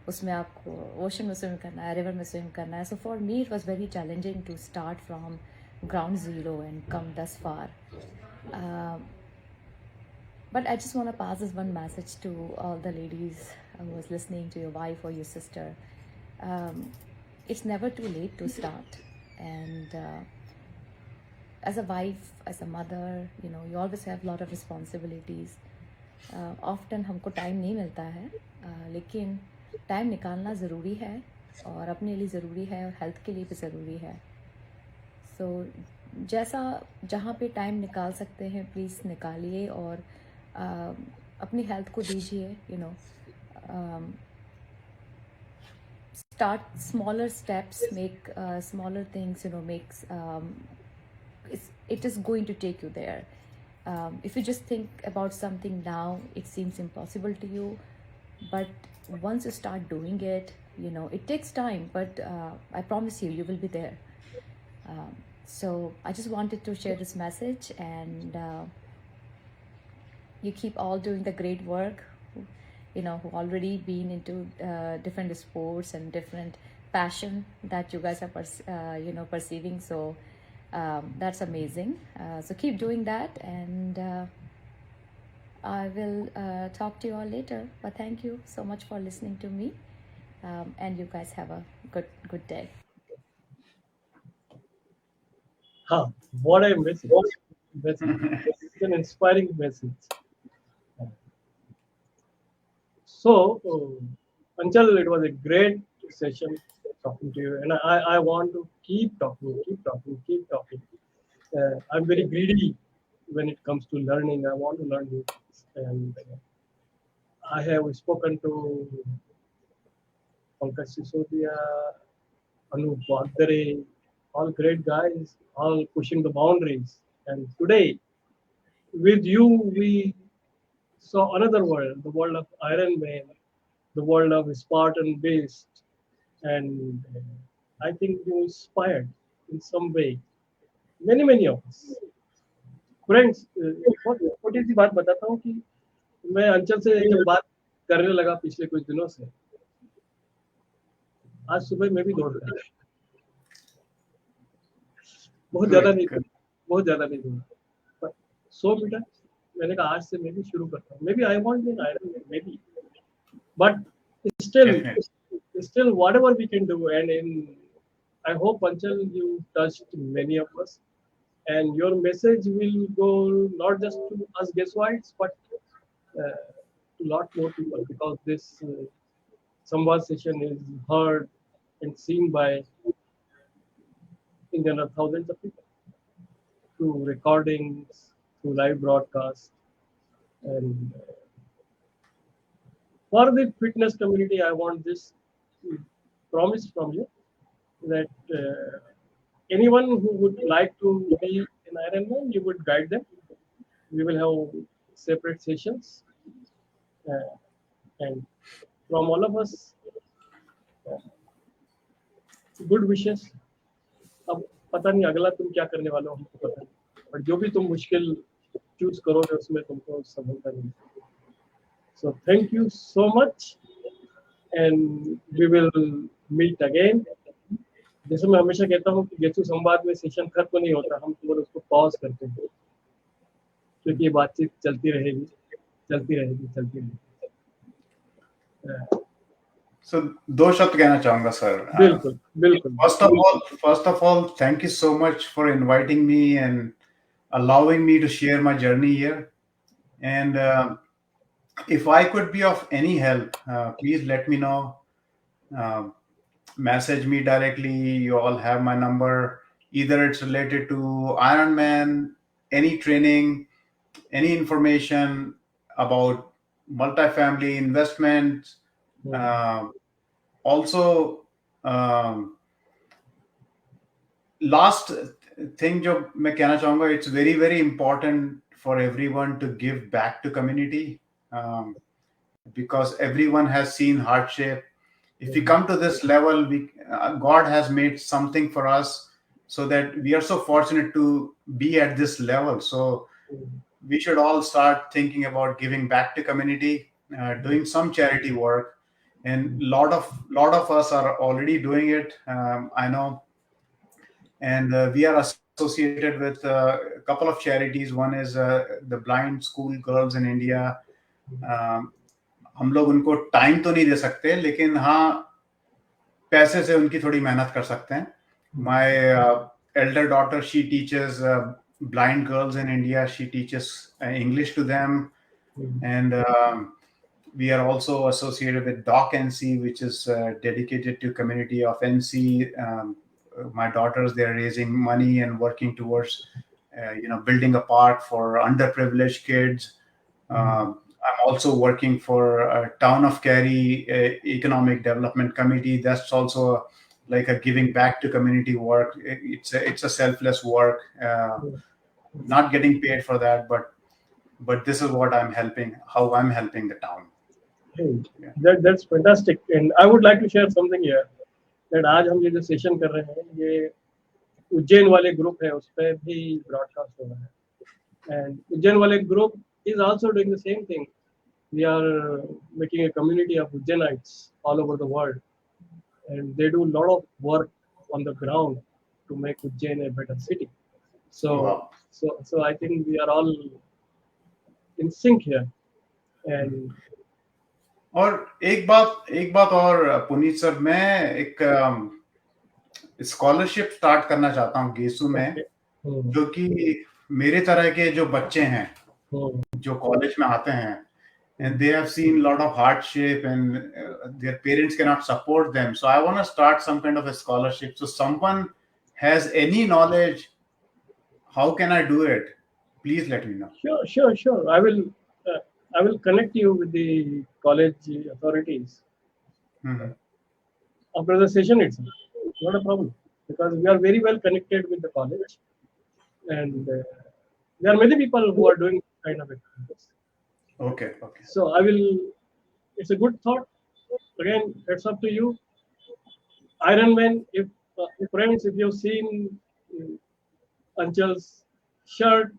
उसमें आपको ocean में swim करना है, river में swim करना है. So for me, it was very challenging to start from ground zero and come thus far. But I just want to pass this one message to all the ladies who was listening, to your wife or your sister. It's never too late to start. And as a wife, as a mother, you always have a lot of responsibilities. Often हमको time नहीं मिलता है, लेकिन time निकालना ज़रूरी है, और अपने लिए ज़रूरी है, और हेल्थ के लिए भी ज़रूरी है. सो जैसा जहाँ पे टाइम निकाल सकते हैं प्लीज़ निकालिए, और अपनी हेल्थ को दीजिए. Start smaller steps, make smaller things, makes it is going to take you there. If you just think about something now, it seems impossible to you, but once you start doing it, it takes time, but I promise you, you will be there. So I just wanted to share this message, and you keep all doing the great work, who already been into different sports and different passion that you guys are perceiving. So that's amazing. So keep doing that, and I will talk to you all later. But thank you so much for listening to me, and you guys have a good day. What a message! It's an inspiring message. So, Anchal, it was a great session talking to you, and I want to keep talking. I'm very greedy when it comes to learning. I want to learn new things, and I have spoken to Pankaj Sisodia, Anup Bagdare, all great guys, all pushing the boundaries. And today, with you, we saw another world, the world of Ironman, the world of Spartan based, and I think you inspired in some way many of us. Friends, बहुत छोटी सी बात बताता हूँ कि मैं अंचल से जब बात करने लगा पिछले कुछ दिनों से, आज सुबह मैं भी दौड़ रहा, बहुत ज्यादा नहीं दौड़ा, पर सो बेटा मैंने कहा आज से मैं भी शुरू करता हूँ. Maybe I want an iron, maybe, but still whatever we can do, and I hope Anchal you touched many of us, and your message will go not just to us guesswites, but to a lot more people, because this Samvad session is heard and seen by Indian thousands of people through recordings, through live broadcasts, and for the fitness community, I want this promise from you that anyone who would like to be an Ironman, you would guide them. We will have separate sessions, and from all of us, good wishes. अब पता नहीं अगला तुम क्या करने वाले हो, हमको पता नहीं, पर जो भी तुम मुश्किल चूज करोगे उसमें तुमको सफलता मिलेगी. So thank you so much, and we will meet again. जैसे मैं हमेशा कहता हूँ कि गेचू संवाद में सेशन खत्म नहीं होता, हम केवल उसको पॉज करते हैं, क्योंकि ये बातचीत चलती रहेगी. So दो शब्द कहना चाहूंगा सर. बिल्कुल. First of all, thank you so much for inviting me and allowing me to share my journey here. And if I could be of any help, please let me know. Message me directly. You all have my number. Either it's related to Ironman, any training, any information about multifamily investments. Also, last thing जो मैं कहना चाहूँगा, it's very important for everyone to give back to community, because everyone has seen hardship. If we come to this level, God has made something for us, so that we are so fortunate to be at this level. So we should all start thinking about giving back to community, doing some charity work, and lot of us are already doing it. I know, and we are aspiring associated with a couple of charities. One is the Blind School Girls in India. हम लोग उनको time तो नहीं दे सकते, लेकिन हाँ पैसे से उनकी थोड़ी मेहनत कर सकते हैं. My elder daughter, she teaches blind girls in India. She teaches English to them, and we are also associated with Doc NC, which is dedicated to community of NC. My daughters, they are raising money and working towards building a park for underprivileged kids. I'm also working for Town of Cary Economic Development Committee. That's also like a giving back to community work. It's a selfless work, not getting paid for that, but this is what how I'm helping the town. Hey, that's fantastic, and I would like to share something here. That आज हम ये जो session कर रहे हैं, ये उज्जैन वाले group है, उस पर भी ब्रॉडकास्ट हो रहा है, and उज्जैन वाले group is also doing the same thing. We are making a community of Ujjainites all over the world, and they do a lot of work on the ground to make Ujjain a better city. So, Wow. so I think we are all in sync here. And और एक बात और Puneet sir, मैं एक scholarship start करना चाहता हूँ गेसू में, जो कि मेरे तरह के जो बच्चे हैं जो कॉलेज में आते हैं, and they have seen a lot of hardship and their parents cannot support them. So I want to start some kind of a scholarship. So someone has any knowledge, how can I do it? Please let me know. Sure. I will connect you with the college authorities after the session itself. Not a problem, because we are very well connected with the college, and there are many people who are doing kind of activities. Okay. So it's a good thought. Again, it's up to you. Ironman, if friends, if you've seen Anchal's shirt,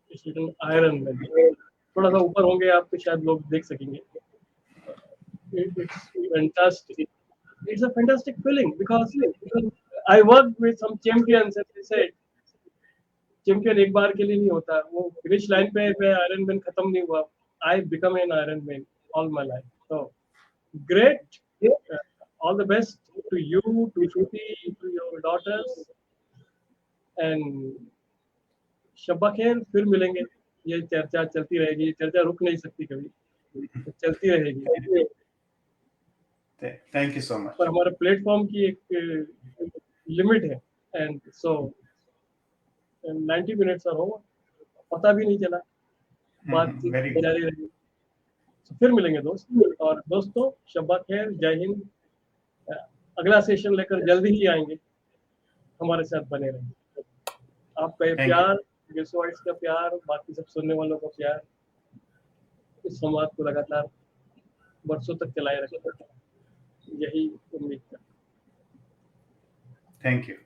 it's written Ironman. थोड़ा सा ऊपर होंगे आप तो शायद लोग देख सकेंगे. It's fantastic. It's a fantastic feeling because I worked with some champions and they said champion एक बार के लिए नहीं होता, वो फिनिश लाइन पे आयरन मैन खत्म नहीं हुआ. I become an Iron Man all my life. So great. All the best to you, to Shruti, to your daughters, and शब्बा खैर, फिर मिलेंगे. ये चर्चा चलती रहेगी, ये चर्चा रुक नहीं सकती कभी, चलती रहेगी. Thank you so much. पर हमारे प्लेटफॉर्म की एक लिमिट है, and so 90 minutes are over, पता भी नहीं चला, बातचीत जारी रही. तो फिर मिलेंगे और दोस्तों, शब्बा खैर, जय हिंद. अगला सेशन लेकर जल्दी ही आएंगे, हमारे साथ बने रहेंगे. आपका ये प्यार, गेसुआइट्स का प्यार, बाकी सब सुनने वालों का प्यार, इस संवाद को लगातार बरसों तक चलाए रखेगा, यही उम्मीद है. Thank you.